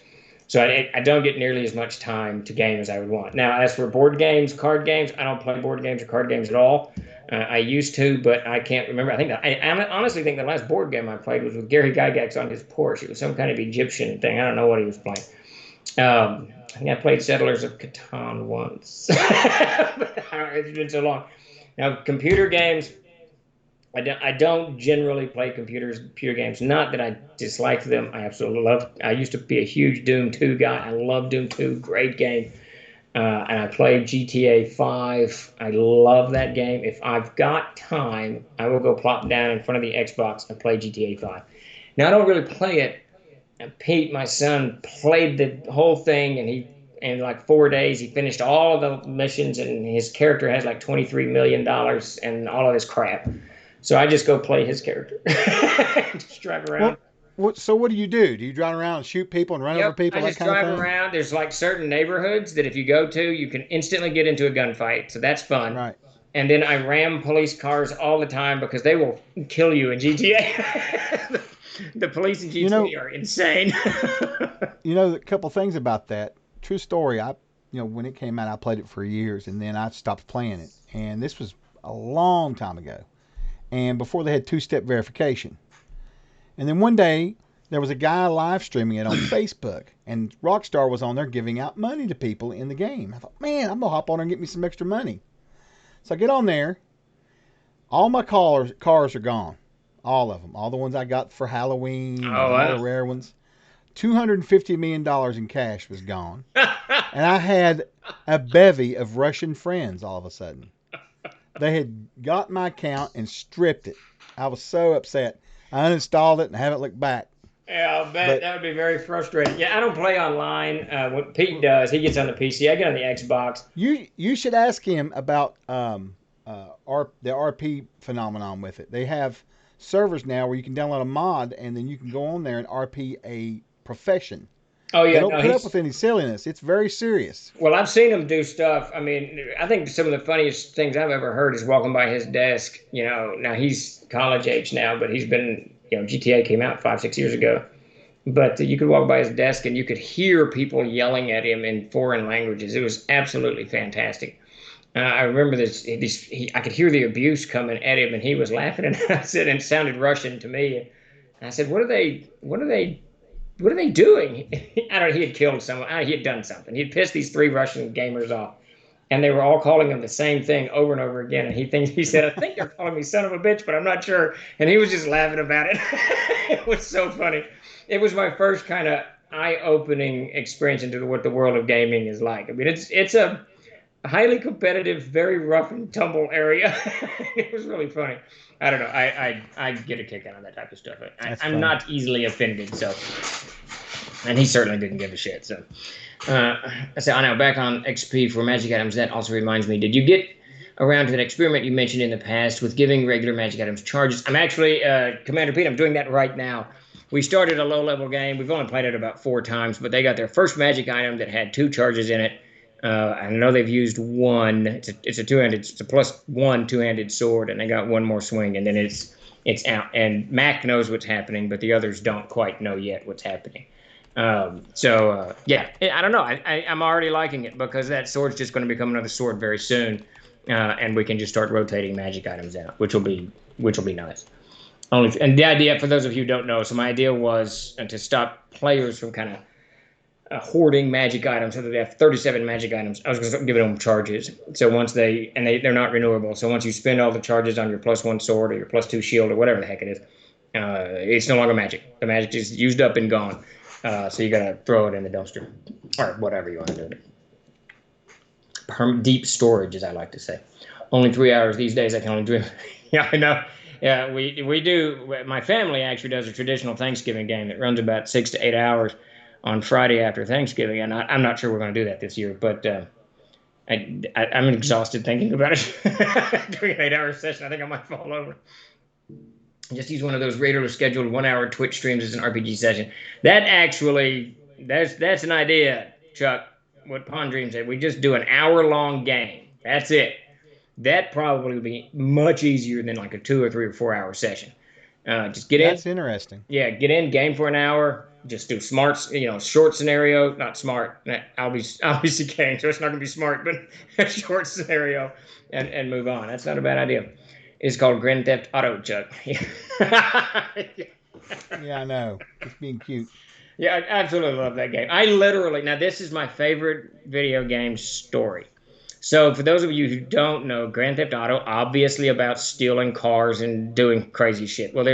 So I don't get nearly as much time to game as I would want. Now, as for board games, card games, I don't play board games or card games at all. I used to, but I can't remember. I honestly think the last board game I played was with Gary Gygax on his Porsche. It was some kind of Egyptian thing. I don't know what he was playing. I think I played Settlers of Catan once. It's been so long. Now, computer games, I don't generally play computer games. Not that I dislike them. I absolutely love. I used to be a huge Doom 2 guy. I love Doom 2. Great game. And I played GTA 5. I love that game. If I've got time, I will go plop down in front of the Xbox and play GTA 5. Now, I don't really play it. And Pete, my son, played the whole thing, and in like 4 days, he finished all of the missions, and his character has like $23 million and all of this crap. So I just go play his character. Just drive around. So what do you do? Do you drive around and shoot people and run over people? I just drive around. There's like certain neighborhoods that if you go to, you can instantly get into a gunfight. So that's fun. Right. And then I ram police cars all the time because they will kill you in GTA. The police in GTA are insane. A couple things about that. True story. When it came out, I played it for years, and then I stopped playing it. And this was a long time ago. And before they had two-step verification. And then one day, there was a guy live streaming it on Facebook, and Rockstar was on there giving out money to people in the game. I thought, man, I'm going to hop on there and get me some extra money. So I get on there. All my cars are gone. All of them. All the ones I got for Halloween, all the rare ones. $250 million in cash was gone. And I had a bevy of Russian friends all of a sudden. They had got my account and stripped it. I was so upset. I uninstalled it and haven't looked back. Yeah, I'll bet that would be very frustrating. Yeah, I don't play online. What Pete does, he gets on the PC. I get on the Xbox. You should ask him about the RP phenomenon with it. They have servers now where you can download a mod and then you can go on there and RP a profession. Oh They yeah, don't no, put up with any silliness. It's very serious. well, I've seen him do stuff. I mean, I think some of the funniest things I've ever heard is walking by his desk. Now he's college age now, but he's been, GTA came out 5, 6 years ago. But you could walk by his desk and you could hear people yelling at him in foreign languages. It was absolutely fantastic. I remember I could hear the abuse coming at him, and he was laughing. And I said, and it sounded Russian to me. And I said, what are they doing? I don't know. He had killed someone. He had done something. He'd pissed these three Russian gamers off, and they were all calling him the same thing over and over again. And he said, I think they're calling me son of a bitch, but I'm not sure. And he was just laughing about it. It was so funny. It was my first kind of eye-opening experience into what the world of gaming is like. I mean, it's a highly competitive, very rough and tumble area. It was really funny. I don't know. I get a kick out of that type of stuff. I'm not easily offended, so. And he certainly didn't give a shit. So, I know, back on XP for Magic Items, that also reminds me, did you get around to that experiment you mentioned in the past with giving regular Magic Items charges? I'm actually, Commander Pete, I'm doing that right now. We started a low-level game. We've only played it about 4 times, but they got their first Magic item that had 2 charges in it. I know they've used one. It's a two-handed. It's a +1 two-handed sword, and they got one more swing, and then it's out. And Mac knows what's happening, but the others don't quite know yet what's happening. Yeah, I don't know. I'm already liking it because that sword's just going to become another sword very soon, and we can just start rotating Magic items out, which will be nice. And the idea, for those of you who don't know, so my idea was to stop players from kind of hoarding Magic items, so that they have 37 Magic items. I was going to give them charges. So once they're not renewable. So once you spend all the charges on your +1 sword or your +2 shield or whatever the heck it is, it's no longer Magic. The Magic is used up and gone. So you got to throw it in the dumpster or whatever you want to do. Deep storage, as I like to say. Only 3 hours these days. I can only dream. Yeah, I know. Yeah, we do. My family actually does a traditional Thanksgiving game that runs about 6 to 8 hours on Friday after Thanksgiving, and I'm not sure we're going to do that this year, but I'm exhausted thinking about it. Doing an 8-hour session, I think I might fall over. Just use one of those regular scheduled 1-hour Twitch streams as an RPG session. That actually, that's an idea, Chuck. What Pond Dream said. We just do an hour-long game. That's it. That probably would be much easier than like a 2 or 3 or 4 hour session. Just get in. That's interesting. Yeah, get in, game for an hour. Just do smart, short scenario, not smart. I'll be CKing, so it's not gonna be smart, but a short scenario, and move on. That's not a bad idea. It's called Grand Theft Auto, Chuck. Yeah, I know. It's being cute. Yeah, I absolutely love that game. Now this is my favorite video game story. So for those of you who don't know, Grand Theft Auto, obviously about stealing cars and doing crazy shit. Well,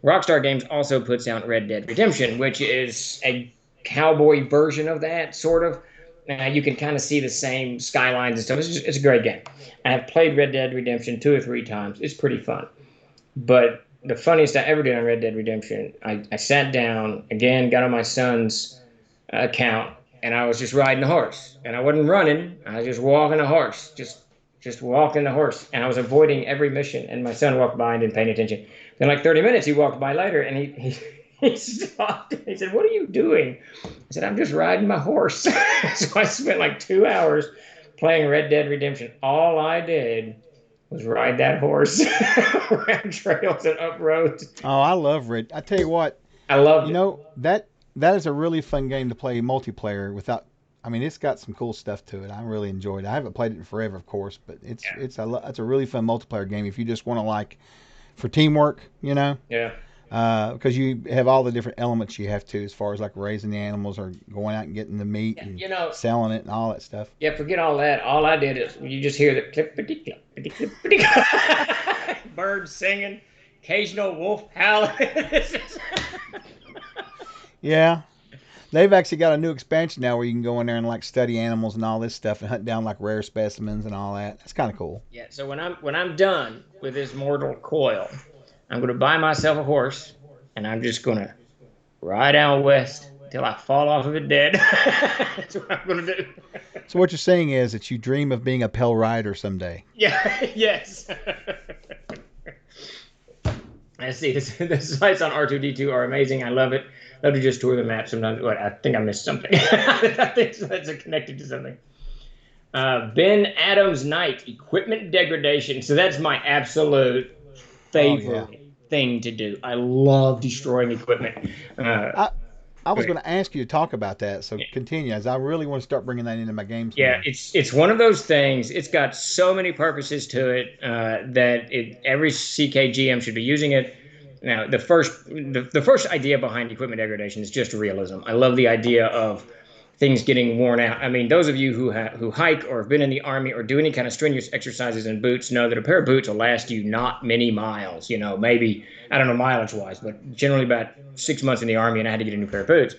Rockstar Games also puts out Red Dead Redemption, which is a cowboy version of that, sort of. You can kind of see the same skylines and stuff. It's a great game. I have played Red Dead Redemption 2 or 3 times. It's pretty fun. But the funniest I ever did on Red Dead Redemption, I sat down, again, got on my son's account, and I was just riding a horse. And I wasn't running. I was just walking a horse. Just walking the horse. And I was avoiding every mission. And my son walked by and didn't pay any attention. Then like 30 minutes, he walked by later, and he stopped. He said, "What are you doing?" I said, "I'm just riding my horse." So I spent like 2 hours playing Red Dead Redemption. All I did was ride that horse around trails and up roads. Oh, I love Red. I tell you what. I love it. That is a really fun game to play multiplayer without. I mean, it's got some cool stuff to it. I really enjoyed it. I haven't played it in forever, of course, but it's a really fun multiplayer game if you just want to for teamwork, Yeah. Because you have all the different elements you have to, as far as like raising the animals or going out and getting the meat and selling it and all that stuff. Yeah, forget all that. All I did is you just hear the clippity clip, birds singing, occasional wolf howling. Yeah. They've actually got a new expansion now where you can go in there and study animals and all this stuff and hunt down rare specimens and all that. That's kind of cool. Yeah. So when I'm done with this mortal coil, I'm going to buy myself a horse, and I'm just going to ride out west till I fall off of it dead. That's what I'm going to do. So what you're saying is that you dream of being a pale rider someday. Yeah. Yes. I see the sites on R2D2 are amazing. I love it. Love to just tour the map sometimes. What, I think I missed something. I think that's connected to something. Ben Adams Knight, equipment degradation. So that's my absolute Oh yeah. favorite thing to do. I love destroying equipment. Uh, I I was Great. going to ask you to talk about that, so continue, as I really want to start bringing that into my games Yeah, more. it's one of those things. It's got so many purposes to it that every CKGM should be using it. Now, the first idea behind equipment degradation is just realism. I love the idea of things getting worn out. I mean, those of you who hike or have been in the army or do any kind of strenuous exercises in boots know that a pair of boots will last you not many miles. You know, maybe I don't know mileage wise, but generally about 6 months in the army, and I had to get a new pair of boots.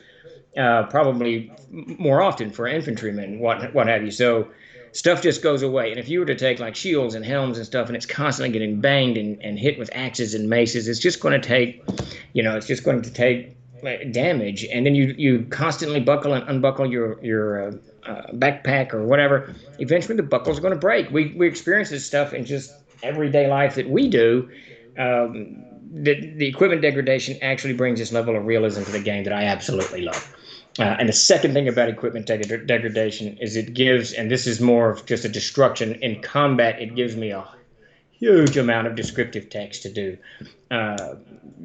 Probably more often for infantrymen, what have you. So stuff just goes away. And if you were to take like shields and helms and stuff, and it's constantly getting banged and hit with axes and maces, it's just going to take, it's just going to take damage. And then you constantly buckle and unbuckle your backpack or whatever. Eventually, the buckles are going to break. We experience this stuff in just everyday life that we do. The equipment degradation actually brings this level of realism to the game that I absolutely love. And the second thing about equipment degradation is it gives, and this is more of just a destruction in combat, it gives me a huge amount of descriptive text to do.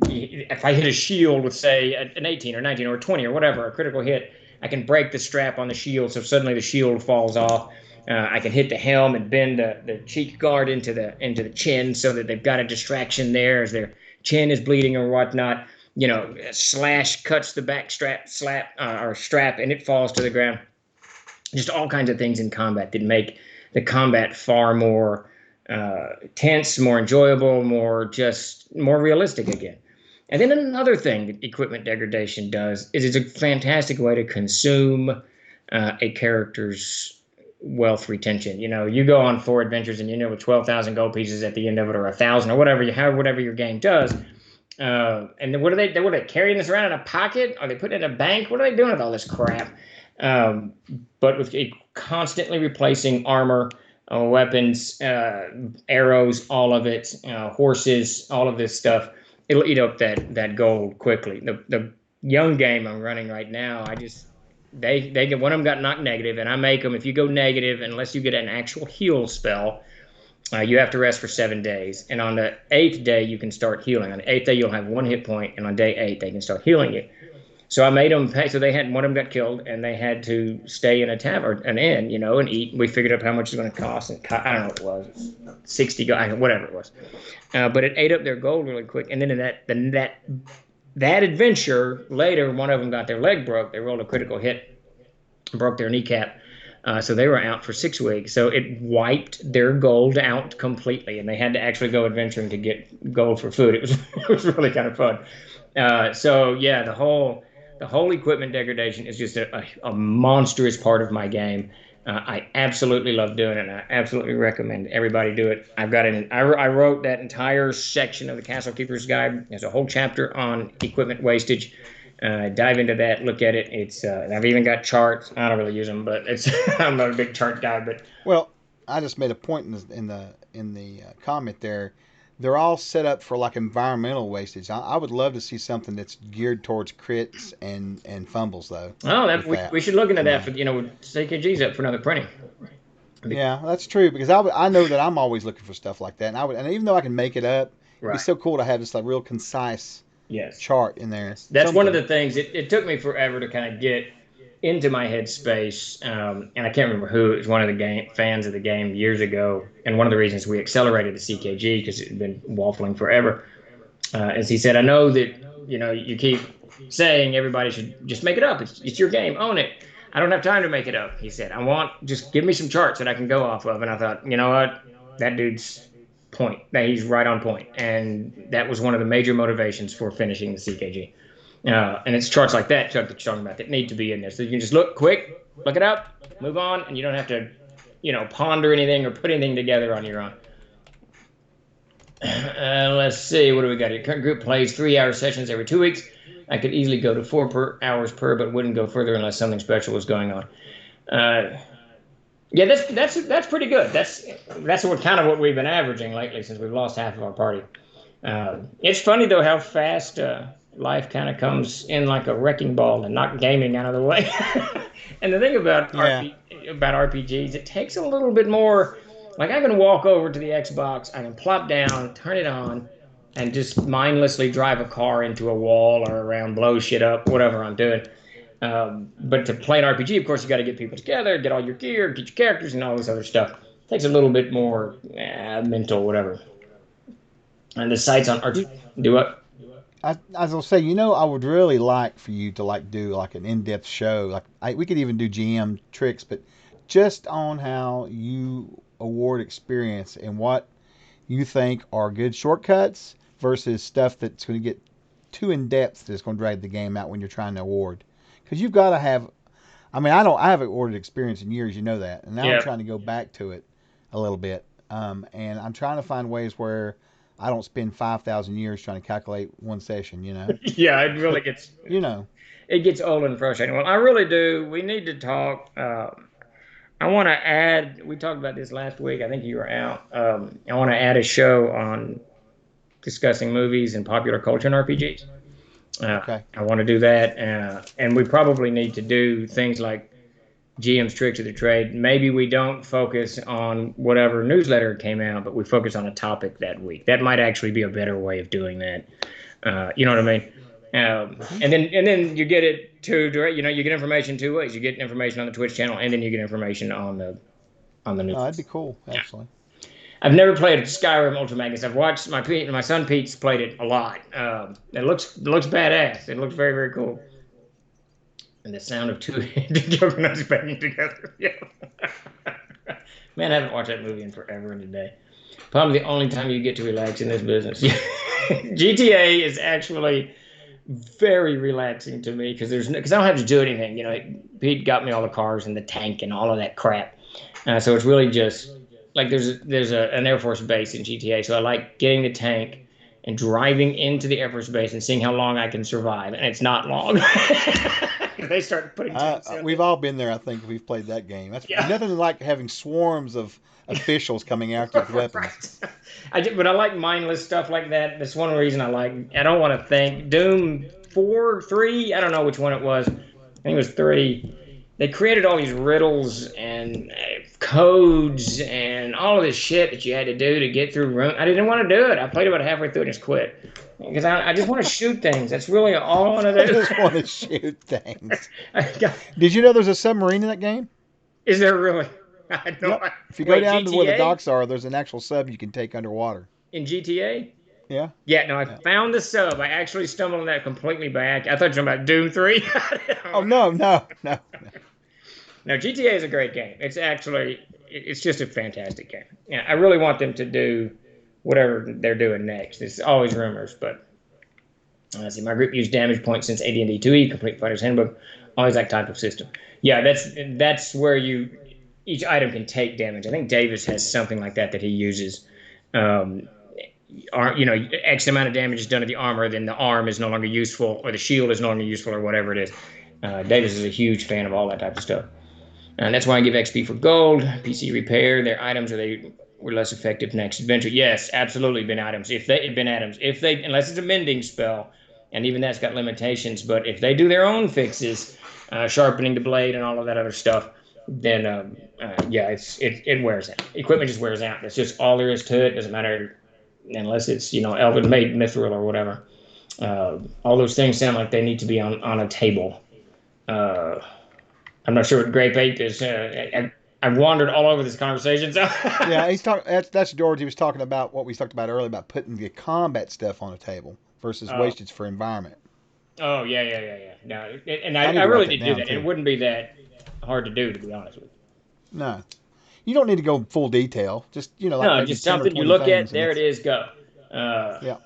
If I hit a shield with, say, an 18 or 19 or 20 or whatever, a critical hit, I can break the strap on the shield so suddenly the shield falls off. I can hit the helm and bend the cheek guard into the chin so that they've got a distraction there as their chin is bleeding or whatnot. Slash cuts the back strap and it falls to the ground. Just all kinds of things in combat that make the combat far more tense, more enjoyable, more realistic again. And then another thing that equipment degradation does is it's a fantastic way to consume a character's wealth retention. You go on 4 adventures and with 12,000 gold pieces at the end of it, or 1,000, or whatever your game does. And then what are they carrying this around in a pocket? Are they putting it in a bank? What are they doing with all this crap? But with constantly replacing armor, weapons, arrows, all of it, horses, all of this stuff, it'll eat up that gold quickly. The young game I'm running right now, they get one of them got knocked negative, and I make them, if you go negative, unless you get an actual heal spell, you have to rest for 7 days. And on the 8th day, you can start healing. On the 8th day, you'll have 1 hit point, and on day 8, they can start healing you. So I made them pay. So one of them got killed, and they had to stay in a tavern, an inn, and eat. We figured up how much it was going to cost, and I don't know what it was, 60 gold, whatever it was. But it ate up their gold really quick. And then in that adventure later, one of them got their leg broke. They rolled a critical hit, broke their kneecap. So they were out for 6 weeks. So it wiped their gold out completely, and they had to actually go adventuring to get gold for food. It was really kind of fun. So yeah, the whole equipment degradation is just a monstrous part of my game. I absolutely love doing it, and I absolutely recommend everybody do it. I've got it. I wrote that entire section of the Castle Keeper's Guide. There's a whole chapter on equipment wastage. Dive into that, look at it. It's I've even got charts. I don't really use them, but I'm not a big chart guy. But Well, I just made a point in the comment there. They're all set up for like environmental wastage. I would love to see something that's geared towards crits and fumbles though. we should look into that for CKG's up for another printing. Yeah, that's true, because I know that I'm always looking for stuff like that, and even though I can make it up, it'd be so cool to have just a real concise chart in there. That's one of the things. It took me forever to kind of get into my headspace, and I can't remember who. It was one of the fans of the game years ago, and one of the reasons we accelerated the CKG, because it had been waffling forever, as he said, I know that you keep saying everybody should just make it up. It's your game, own it. I don't have time to make it up. He said, just give me some charts that I can go off of. And I thought, you know what, that dude's point. He's right on point. And that was one of the major motivations for finishing the CKG. And it's charts like that, Chuck, that you're talking about, that need to be in there. So you can just look it up, move on, and you don't have to, ponder anything or put anything together on your own. Let's see, what do we got here? Current group plays 3-hour sessions every 2 weeks. I could easily go to 4 hours per, but wouldn't go further unless something special was going on. Yeah, that's pretty good. That's what we've been averaging lately since we've lost half of our party. It's funny though how fast life kind of comes in like a wrecking ball and knock gaming out of the way. And the thing about Yeah. RPGs, it takes a little bit more. Like I can walk over to the Xbox, I can plop down, turn it on, and just mindlessly drive a car into a wall or around, blow shit up, whatever I'm doing. But to play an RPG, of course, you got to get people together, get all your gear, get your characters, and all this other stuff. Takes a little bit more mental, whatever. And the sites on Arch do what? I was gonna say, I would really like for you to like do like an in-depth show. We could even do GM tricks, but just on how you award experience and what you think are good shortcuts versus stuff that's going to get too in depth that's going to drag the game out when you're trying to award. Because you've got to have. I mean, I haven't awarded experience in years, you know that, and now I'm Yeah. trying to go back to it a little bit, and I'm trying to find ways where I don't spend 5,000 years trying to calculate one session, Yeah, it really But gets you know, it gets old and frustrating. Well, I really do. We need to talk. I want to add. We talked about this last week. I think you were out. I want to add a show on discussing movies and popular culture and RPGs. okay. I want to do that, and we probably need to do things like GM's tricks of the trade. Maybe we don't focus on whatever newsletter came out, but we focus on a topic that week. That might actually be a better way of doing that. You know what I mean? Mhm. And then you get it to direct. You get information two ways. You get information on the Twitch channel, and then you get information on the No, news. that'd be cool, Yeah. actually. I've never played Skyrim Ultra Magnus. I've watched my son Pete's played it a lot. It looks badass. It looks very very cool. And the sound of two juggernauts banging together. Yeah. Man, I haven't watched that movie in forever and a day. Probably the only time you get to relax in this business. GTA is actually very relaxing to me because I don't have to do anything. Pete got me all the cars and the tank and all of that crap. So it's really just like an Air Force base in GTA. So I like getting the tank and driving into the Air Force base and seeing how long I can survive. And it's not long. They start putting tanks in. We've all been there. I think we've played that game. That's Yeah. nothing like having swarms of officials coming after you with weapons. Right. But I like mindless stuff like that. That's one reason I like. I don't want to think. Doom 4, 3. I don't know which one it was. I think it was 3. They created all these riddles and codes and all of this shit that you had to do to get through room. I didn't want to do it. I played about halfway through and just quit because I just want to shoot things. That's really all I want I to do. just want to shoot things. I got- Did you know there's a submarine in that game? Is there really? I know. Yep. If you go Wait, down to where the GTA docks are, there's an actual sub you can take underwater. in GTA? Yeah. Yeah, no, I Yeah. found the sub. I actually stumbled on that completely by accident. I thought you were talking about Doom 3. Oh no, no, no. No, GTA is a great game. It's just a fantastic game. Yeah, I really want them to do whatever they're doing next. It's always rumors, but let's see. My group used damage points since AD&D 2E, Complete Fighter's Handbook. Always that type of system. Yeah, that's where each item can take damage. I think Davis has something like that he uses. Um, X amount of damage is done to the armor, then the arm is no longer useful, or the shield is no longer useful, or whatever it is. Davis is a huge fan of all that type of stuff. And that's why I give XP for gold, PC repair, their items, or they were less effective next adventure. Yes, absolutely been items. Unless it's a mending spell, and even that's got limitations, but if they do their own fixes, sharpening the blade and all of that other stuff, then yeah, it wears out. Equipment just wears out. That's just all there is to it. Doesn't matter unless it's Elven made mithril or whatever. All those things sound like they need to be on a table. I'm not sure what grape ape is. I've wandered all over this conversation. So Yeah, that's George. He was talking about what we talked about earlier about putting the combat stuff on a table versus Oh. wastage for environment. Oh yeah. No, and I need I to really write need that to do down, that. It too. wouldn't be that hard to do, to be honest with you. No, you don't need to go full detail. Just like No, maybe just 10 or something you 20 look at. things, and There it is. Go. Yeah.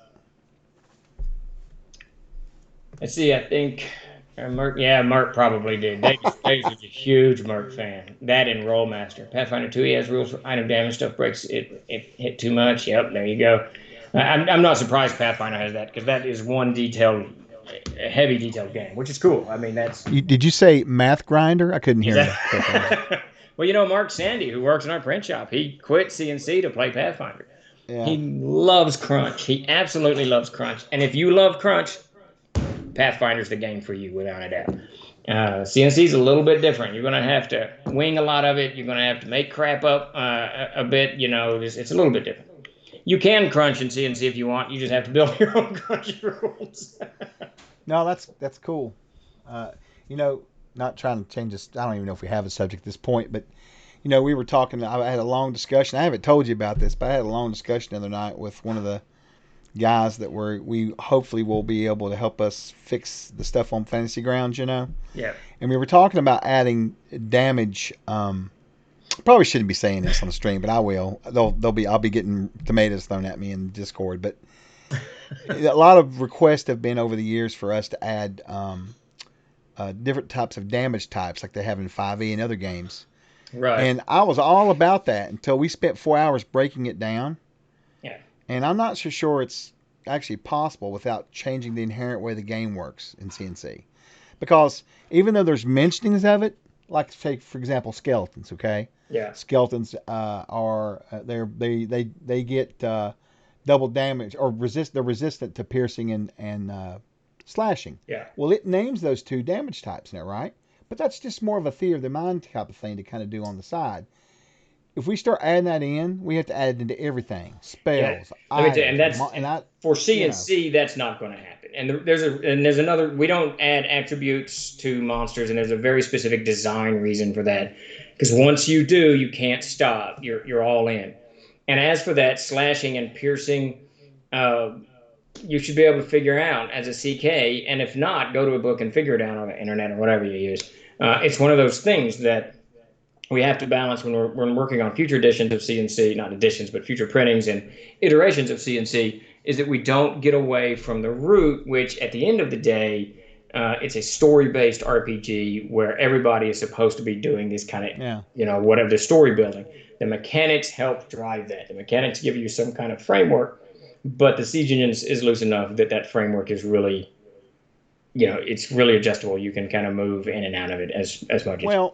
Let's see. I think Merc probably did. Dave's was a huge Merc fan. That and Rollmaster. Pathfinder 2, he has rules for item damage. Stuff breaks it hit too much. Yep, there you go. I'm not surprised Pathfinder has that because that is one heavy detailed game, which is cool. I mean, that's. Did you say math grinder? I couldn't Is hear you. that, well, Mark Sandy, who works in our print shop, he quit CNC to play Pathfinder. Yeah. He loves crunch. He absolutely loves crunch. And if you love crunch, Pathfinder's the game for you, without a doubt. CNC is a little bit different. You're going to have to wing a lot of it. You're going to have to make crap up a bit. It's a little bit different. You can crunch in CNC if you want. You just have to build your own crunch rules. No, that's cool. Uh, you know, not trying to change this. I don't even know if we have a subject at this point, but we were talking. I had a long discussion. I haven't told you about this, but I had a long discussion the other night with one of the guys that we hopefully will be able to help us fix the stuff on Fantasy Grounds. Yeah. And we were talking about adding damage. Probably shouldn't be saying this on the stream, but I will. I'll be getting tomatoes thrown at me in Discord, but a lot of requests have been over the years for us to add different types of damage types like they have in 5e and other games. Right. And I was all about that until we spent 4 hours breaking it down. Yeah. And I'm not so sure it's actually possible without changing the inherent way the game works in CNC. Because even though there's mentionings of it, like take for example skeletons, okay? Yeah. Skeletons are they get double damage or they're resistant to piercing and slashing. Yeah. Well, it names those two damage types in it, right? But that's just more of a theory of the mind type of thing to kind of do on the side. If we start adding that in, we have to add it into everything. Spells, Let me tell you, items, for CNC, that's not going to happen. And there's another. We don't add attributes to monsters, and there's a very specific design reason for that. Because once you do, you can't stop. You're all in. And as for that slashing and piercing, you should be able to figure out as a CK. And if not, go to a book and figure it out on the internet or whatever you use. It's one of those things that we have to balance when we're working on future editions of CNC, not editions, but future printings and iterations of CNC, is that we don't get away from the root, which at the end of the day, it's a story-based RPG where everybody is supposed to be doing this kind of, whatever the story building. The mechanics help drive that. The mechanics give you some kind of framework, but the Siege Engine is loose enough that framework is really, it's really adjustable. You can kind of move in and out of it as much as.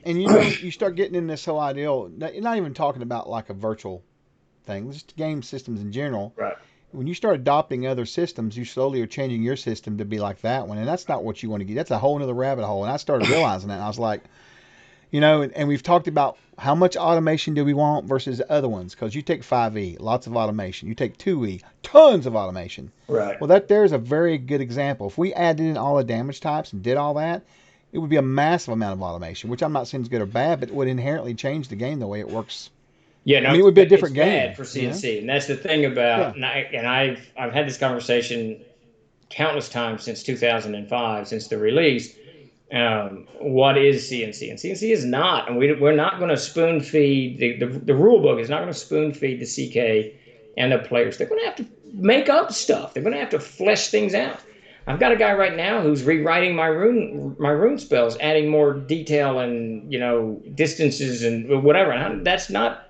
And you start getting in this whole ideal. You're not even talking about like a virtual thing, just game systems in general. Right. When you start adopting other systems, you slowly are changing your system to be like that one, and that's not what you want to get. That's a whole other rabbit hole. And I started realizing that. And I was like, and we've talked about how much automation do we want versus other ones. Because you take 5e, lots of automation. You take 2e, tons of automation. Right. Well, there's a very good example. If we added in all the damage types and did all that, it would be a massive amount of automation, which I'm not saying is good or bad, but it would inherently change the game the way it works. Yeah, no, it would be a different game. Bad for CNC, and that's the thing about. Yeah. I've had this conversation countless times since 2005, since the release. What is CNC? And CNC is not, and we're not going to spoon feed the rule book is not going to spoon feed the CK and the players. They're going to have to make up stuff. They're going to have to flesh things out. I've got a guy right now who's rewriting my rune spells, adding more detail and distances and whatever. And that's not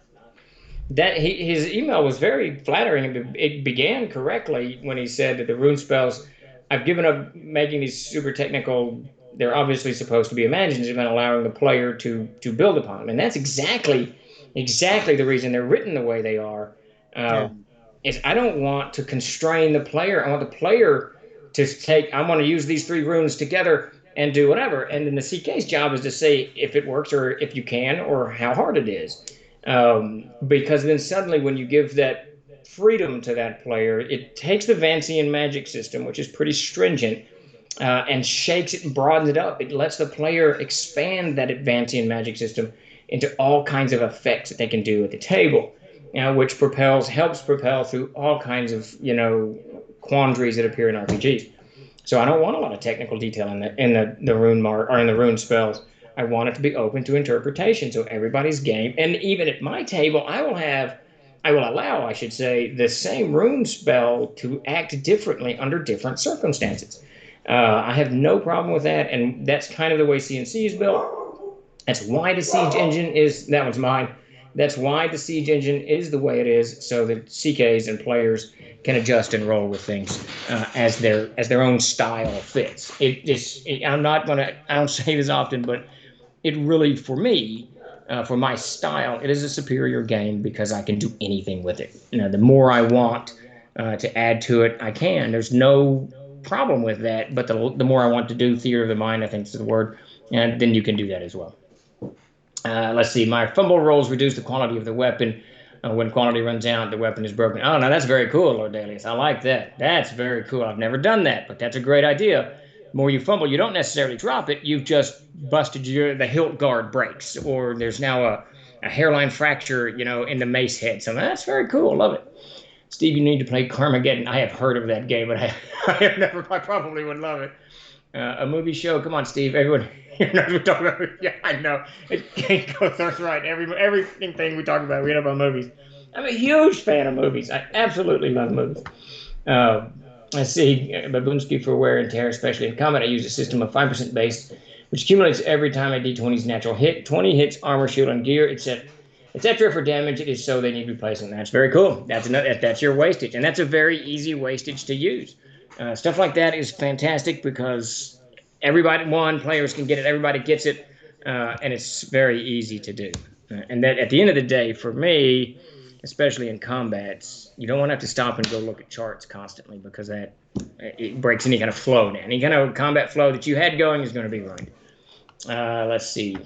that his email was very flattering. It began correctly when he said that the rune spells, I've given up making these super technical. They're obviously supposed to be imaginative and allowing the player to build upon them. And that's exactly the reason they're written the way they are. Is I don't want to constrain the player. I want the player to take, I want to use these three runes together and do whatever. And then the CK's job is to say if it works or if you can or how hard it is. Because then suddenly when you give that freedom to that player, it takes the Vancian magic system, which is pretty stringent, and shakes it and broadens it up. It lets the player expand that Vancian magic system into all kinds of effects that they can do at the table, which helps propel through all kinds of, quandaries that appear in RPGs. So I don't want a lot of technical detail in the rune mark or in the rune spells. I want it to be open to interpretation, so everybody's game. And even at my table, I will allow, I should say, the same rune spell to act differently under different circumstances. I have no problem with that, and that's kind of the way CNC is built. That's why the Siege Engine that one's mine. That's why the Siege Engine is the way it is, so that CKs and players can adjust and roll with things as their own style fits. I don't say this often, but it really, for me, for my style, it is a superior game because I can do anything with it. The more I want to add to it, I can. There's no problem with that, but the more I want to do theater of the mind, I think is the word, and then you can do that as well. Let's see. My fumble rolls reduce the quality of the weapon. When quality runs out, the weapon is broken. Oh, no, that's very cool, Lord Dalius. I like that. That's very cool. I've never done that, but that's a great idea. The more you fumble, you don't necessarily drop it. You've just busted the hilt guard breaks, or there's now a hairline fracture, in the mace head. So that's very cool. Love it. Steve, you need to play Carmageddon. I have heard of that game, but I have never. I probably would love it. A movie show. Come on, Steve. Everyone, we're talking about. Yeah, I know. It can't go. That's right. Everything we talk about, we end up on movies. I'm a huge fan of movies. I absolutely love movies. Let's see. Babunski for wear and tear, especially in combat. I use a system of 5% base, which accumulates every time a D20's natural hit. 20 hits, armor, shield, and gear, etc. For damage. It is so they need replacing. That's very cool. That's your wastage, and that's a very easy wastage to use. Stuff like that is fantastic because players can get it, everybody gets it, and it's very easy to do. And that at the end of the day, for me, especially in combats, you don't want to have to stop and go look at charts constantly because it breaks any kind of flow. Any kind of combat flow that you had going is going to be ruined. Let's see.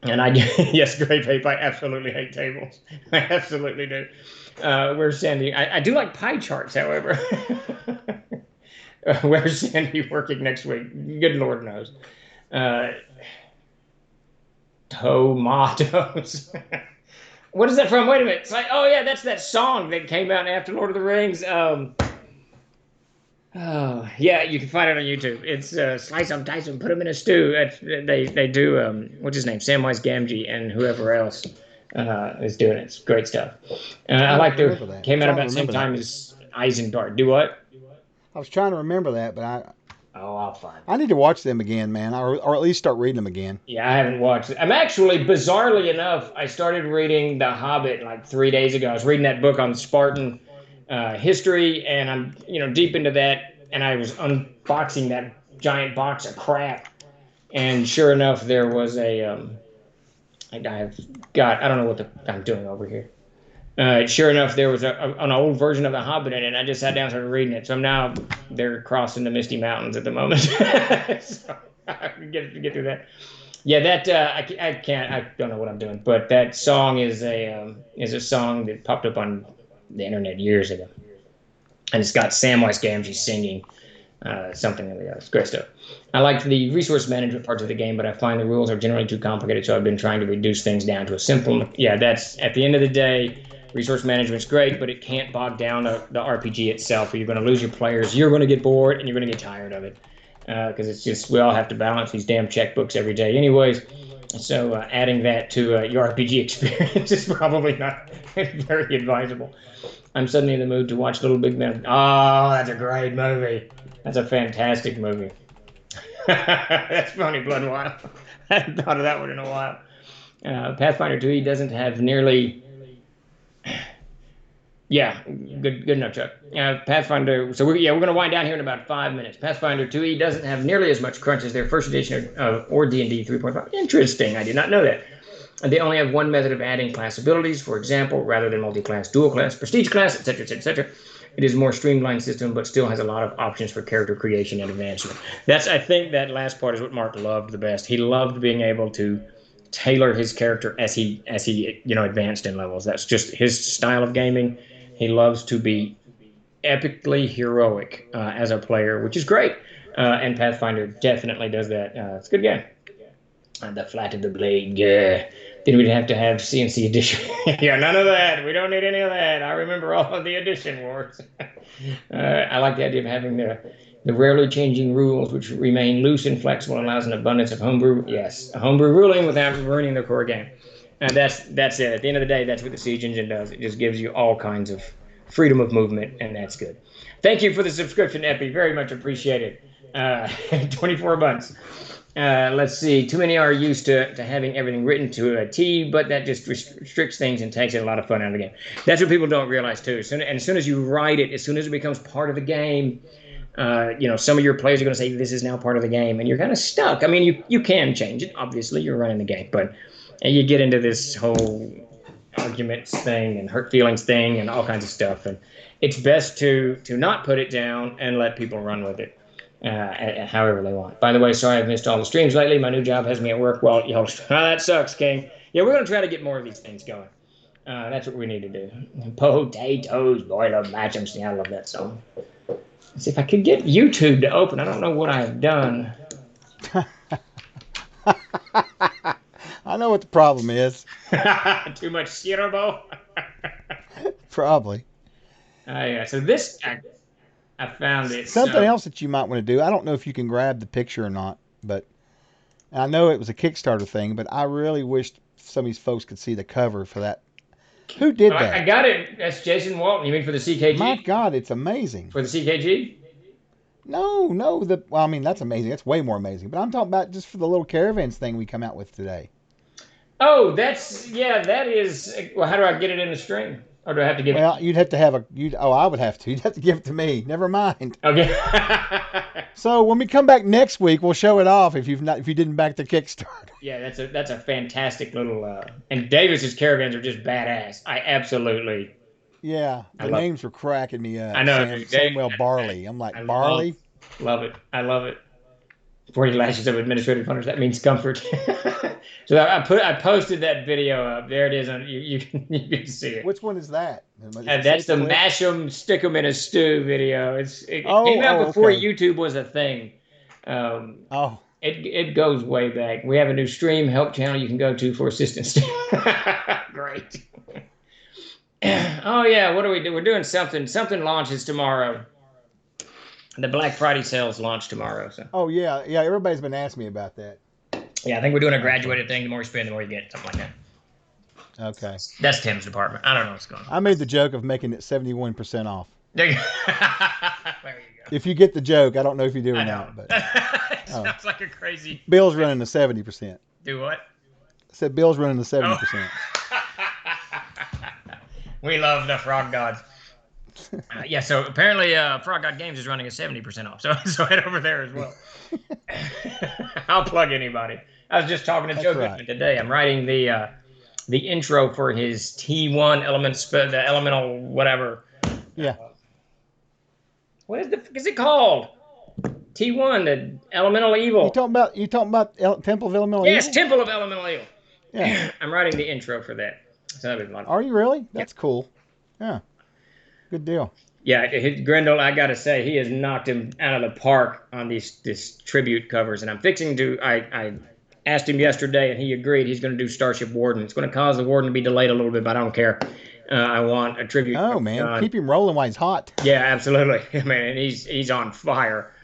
And yes, Great Ape, I absolutely hate tables. I absolutely do. Where's Sandy? I do like pie charts, however. Where's Sandy working next week? Good Lord knows. Tomatoes. What is that from? Wait a minute. It's like, oh yeah, that's that song that came out after Lord of the Rings. Oh yeah, you can find it on YouTube. It's slice them, dice them, put them in a stew. They do what's his name, Samwise Gamgee and whoever else is doing it. It's great stuff. I like the came out about the same time as Isengard. Do what? I was trying to remember that, but I'll find it. I need to watch them again, man, or at least start reading them again. Yeah, I haven't watched it. I'm actually, bizarrely enough, I started reading The Hobbit like 3 days ago. I was reading that book on Spartan history, and I'm deep into that, and I was unboxing that giant box of crap, and sure enough, there was I don't know what I'm doing over here. Sure enough, there was an old version of The Hobbit in it, and I just sat down and started reading it. So now they're crossing the Misty Mountains at the moment. So I can get through that. Yeah, that I can't. I don't know what I'm doing, but that song is a song that popped up on the internet years ago, and it's got Samwise Gamgee singing something or the other. It's great stuff. I like the resource management parts of the game, but I find the rules are generally too complicated, so I've been trying to reduce things down to a simple. Yeah, that's at the end of the day. Resource management's great, but it can't bog down the RPG itself, or you're going to lose your players. You're going to get bored, and you're going to get tired of it. Because it's just, we all have to balance these damn checkbooks every day anyways. So adding that to your RPG experience is probably not very advisable. I'm suddenly in the mood to watch Little Big Man. Oh, that's a great movie. That's a fantastic movie. That's funny, Blood Wild. I hadn't thought of that one in a while. Pathfinder 2E doesn't have nearly... Yeah, good enough, Chuck. Pathfinder. So we're going to wind down here in about 5 minutes. Pathfinder 2E doesn't have nearly as much crunch as their first edition or D&D 3.5. Interesting. I did not know that. And they only have one method of adding class abilities, for example, rather than multi-class, dual class, prestige class, etc., etc. It is a more streamlined system, but still has a lot of options for character creation and advancement. I think that last part is what Mark loved the best. He loved being able to tailor his character as he advanced in levels. That's just his style of gaming. He loves to be epically heroic as a player, which is great. And Pathfinder definitely does that. It's a good game. The flat of the blade, yeah. Then we'd have to have CNC edition. Yeah, none of that. We don't need any of that. I remember all of the edition wars. I like the idea of having the rarely changing rules, which remain loose and flexible, and allows an abundance of homebrew. Yes, homebrew ruling without ruining the core game. And that's it. At the end of the day, that's what the Siege Engine does. It just gives you all kinds of freedom of movement, and that's good. Thank you for the subscription, Epi. Very much appreciated. 24 months. Let's see. Too many are used to having everything written to a T, but that just restricts things and takes a lot of fun out of the game. That's what people don't realize, too. As soon as you write it, as soon as it becomes part of the game, some of your players are going to say, this is now part of the game, and you're kind of stuck. I mean, you can change it. Obviously, you're running the game, but and you get into this whole arguments thing and hurt feelings thing and all kinds of stuff. And it's best to not put it down and let people run with it. However they want. By the way, sorry I've missed all the streams lately. My new job has me at work while y'all. That sucks, King. Yeah, we're gonna try to get more of these things going. That's what we need to do. Potatoes, boil them, match them. See, I love that song. Let's see if I could get YouTube to open. I don't know what I've done. I know what the problem is. Too much cereal. Probably. Yeah. So this, I found it. Something else that you might want to do. I don't know if you can grab the picture or not, but I know it was a Kickstarter thing. But I really wished some of these folks could see the cover for that. Who did that? I got it. That's Jason Walton. You mean for the CKG? My God, it's amazing. For the CKG? No. Well, I mean, that's amazing. That's way more amazing. But I'm talking about just for the little caravans thing we come out with today. Oh, that is. Well, how do I get it in the stream? Or do I have to give it? Well, you'd have to have I would have to. You'd have to give it to me. Never mind. Okay. So when we come back next week, we'll show it off if you didn't back the Kickstarter. Yeah, that's a fantastic little. And Davis's caravans are just badass. I absolutely. Yeah, the names were cracking me up. I know. Samuel Barley. I'm like, Barley? Love it. I love it. 40 lashes of administrative hunters. That means comfort. So I posted that video up. There it is. You can see it. Which one is that? That's the mash 'em, stick 'em in a stew video. It came out before YouTube was a thing. It goes way back. We have a new stream help channel you can go to for assistance. Great. Oh yeah, what do we do? We're doing something. Something launches tomorrow. The Black Friday sales launch tomorrow. So. Oh yeah. Everybody's been asking me about that. Yeah, I think we're doing a graduated thing. The more you spend, the more you get. Something like that. Okay. That's Tim's department. I don't know what's going on. I made the joke of making it 71% off. There you go. If you get the joke, I don't know if you do or not. But sounds like a crazy. Bill's running the 70%. Do what? I said Bill's running the 70%. Oh. We love the Frog Gods. Yeah, so apparently Frog God Games is running a 70% off. So head over there as well. I'll plug anybody. I was just talking to Joe Goodman today. I'm writing the intro for his T1 elements, the elemental whatever. Yeah. What is it called? T1, the elemental evil. You talking about Temple of Elemental Evil? Yes, Temple of Elemental Evil. Yeah. I'm writing the intro for that. So that'll be fun. Are you really? That's cool. Yeah. Good deal. Yeah, Grendel, I got to say, he has knocked him out of the park on these tribute covers. And I'm fixing to, I asked him yesterday, and he agreed he's going to do Starship Warden. It's going to cause the Warden to be delayed a little bit, but I don't care. I want a tribute. Oh, man. Keep him rolling while he's hot. Yeah, absolutely. Man, he's on fire.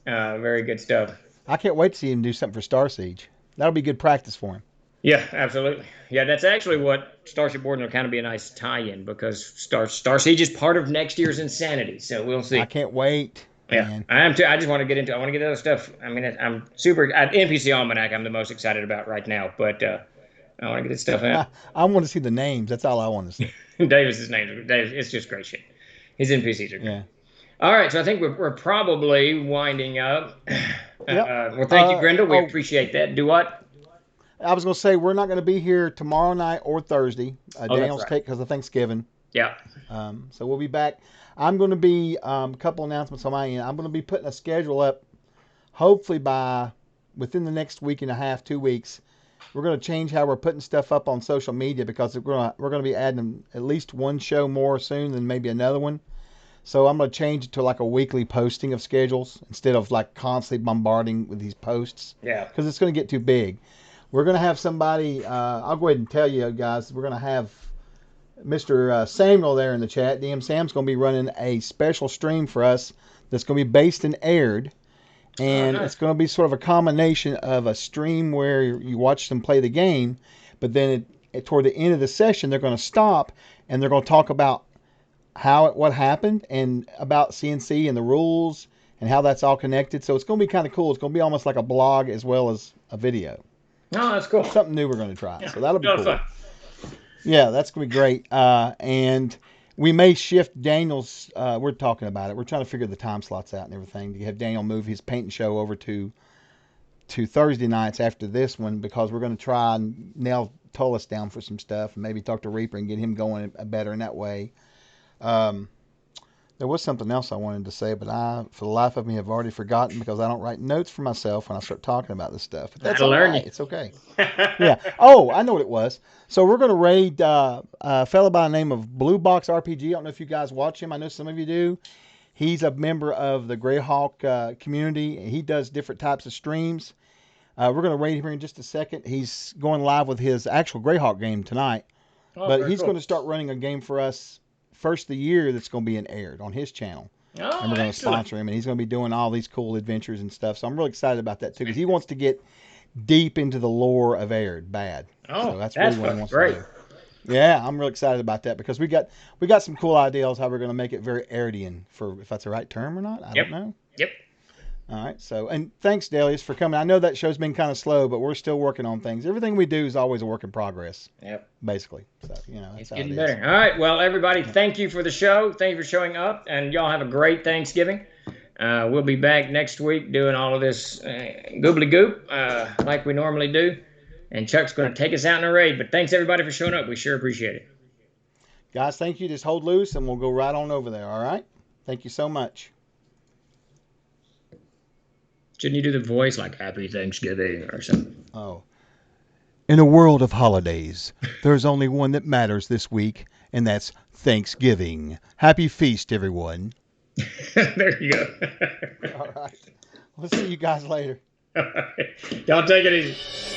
Very good stuff. I can't wait to see him do something for Star Siege. That'll be good practice for him. Yeah, absolutely. Yeah, that's actually what Starship Warden will kind of be a nice tie-in because Star Siege is part of next year's Insanity, so we'll see. I can't wait. Yeah, man. I am too. I just want to get into. I want to get other stuff. I mean, I'm super. NPC Almanac, I'm the most excited about right now, but I want to get this stuff out. I want to see the names. That's all I want to see. Davis's names. It's just great shit. His NPCs are great. Yeah. All right, so I think we're probably winding up. Yep. Well, thank you, Grendel. We appreciate that. Do what? I was going to say we're not going to be here tomorrow night or Thursday. Daniel's right. take because of Thanksgiving. Yeah. So we'll be back. I'm going to be a couple announcements on my end. I'm going to be putting a schedule up, hopefully within the next week and a half, 2 weeks. We're going to change how we're putting stuff up on social media because we're going to be adding at least one show more soon than maybe another one. So I'm going to change it to like a weekly posting of schedules instead of like constantly bombarding with these posts. Yeah. Because it's going to get too big. We're going to have somebody, I'll go ahead and tell you guys, we're going to have Mr. Samuel there in the chat. DM Sam's going to be running a special stream for us that's going to be based and aired. And It's going to be sort of a combination of a stream where you watch them play the game, but then toward the end of the session, they're going to stop and they're going to talk about what happened and about CNC and the rules and how that's all connected. So it's going to be kind of cool. It's going to be almost like a blog as well as a video. Oh, that's cool. Something new we're going to try. Yeah, so that'll be cool. Fun. Yeah, that's going to be great. And we may shift Daniel's, we're talking about it. We're trying to figure the time slots out and everything to have Daniel move his painting show over to Thursday nights after this one because we're going to try and nail Tullis down for some stuff, and maybe talk to Reaper and get him going better in that way. There was something else I wanted to say, but I, for the life of me, have already forgotten because I don't write notes for myself when I start talking about this stuff. But that's all right. It's okay. Yeah. Oh, I know what it was. So we're going to raid a fellow by the name of Blue Box RPG. I don't know if you guys watch him. I know some of you do. He's a member of the Greyhawk community. He does different types of streams. We're going to raid him here in just a second. He's going live with his actual Greyhawk game tonight. Oh, but he's cool. going to start running a game for us first of the year that's going to be aired on his channel. Oh, and we're going to sponsor him, and he's going to be doing all these cool adventures and stuff. So I'm really excited about that too, because he wants to get deep into the lore of Aired bad. Oh, so that's really what he wants great. to do. Yeah, I'm really excited about that because we got some cool ideas how we're going to make it very Airedian, for if that's the right term or not. I don't know. Yep. All right. So, and thanks, Delius, for coming. I know that show's been kind of slow, but we're still working on things. Everything we do is always a work in progress. Yep. Basically. So, you know, it's getting better. All right. Well, everybody, thank you for the show. Thank you for showing up, and y'all have a great Thanksgiving. We'll be back next week doing all of this goobly goop like we normally do. And Chuck's going to take us out in a raid. But thanks, everybody, for showing up. We sure appreciate it. Guys, thank you. Just hold loose, and we'll go right on over there, all right? Thank you so much. Shouldn't you do the voice like Happy Thanksgiving or something? Oh. In a world of holidays, there's only one that matters this week, and that's Thanksgiving. Happy feast, everyone. There you go. All right. We'll see you guys later. All right. Y'all take it easy.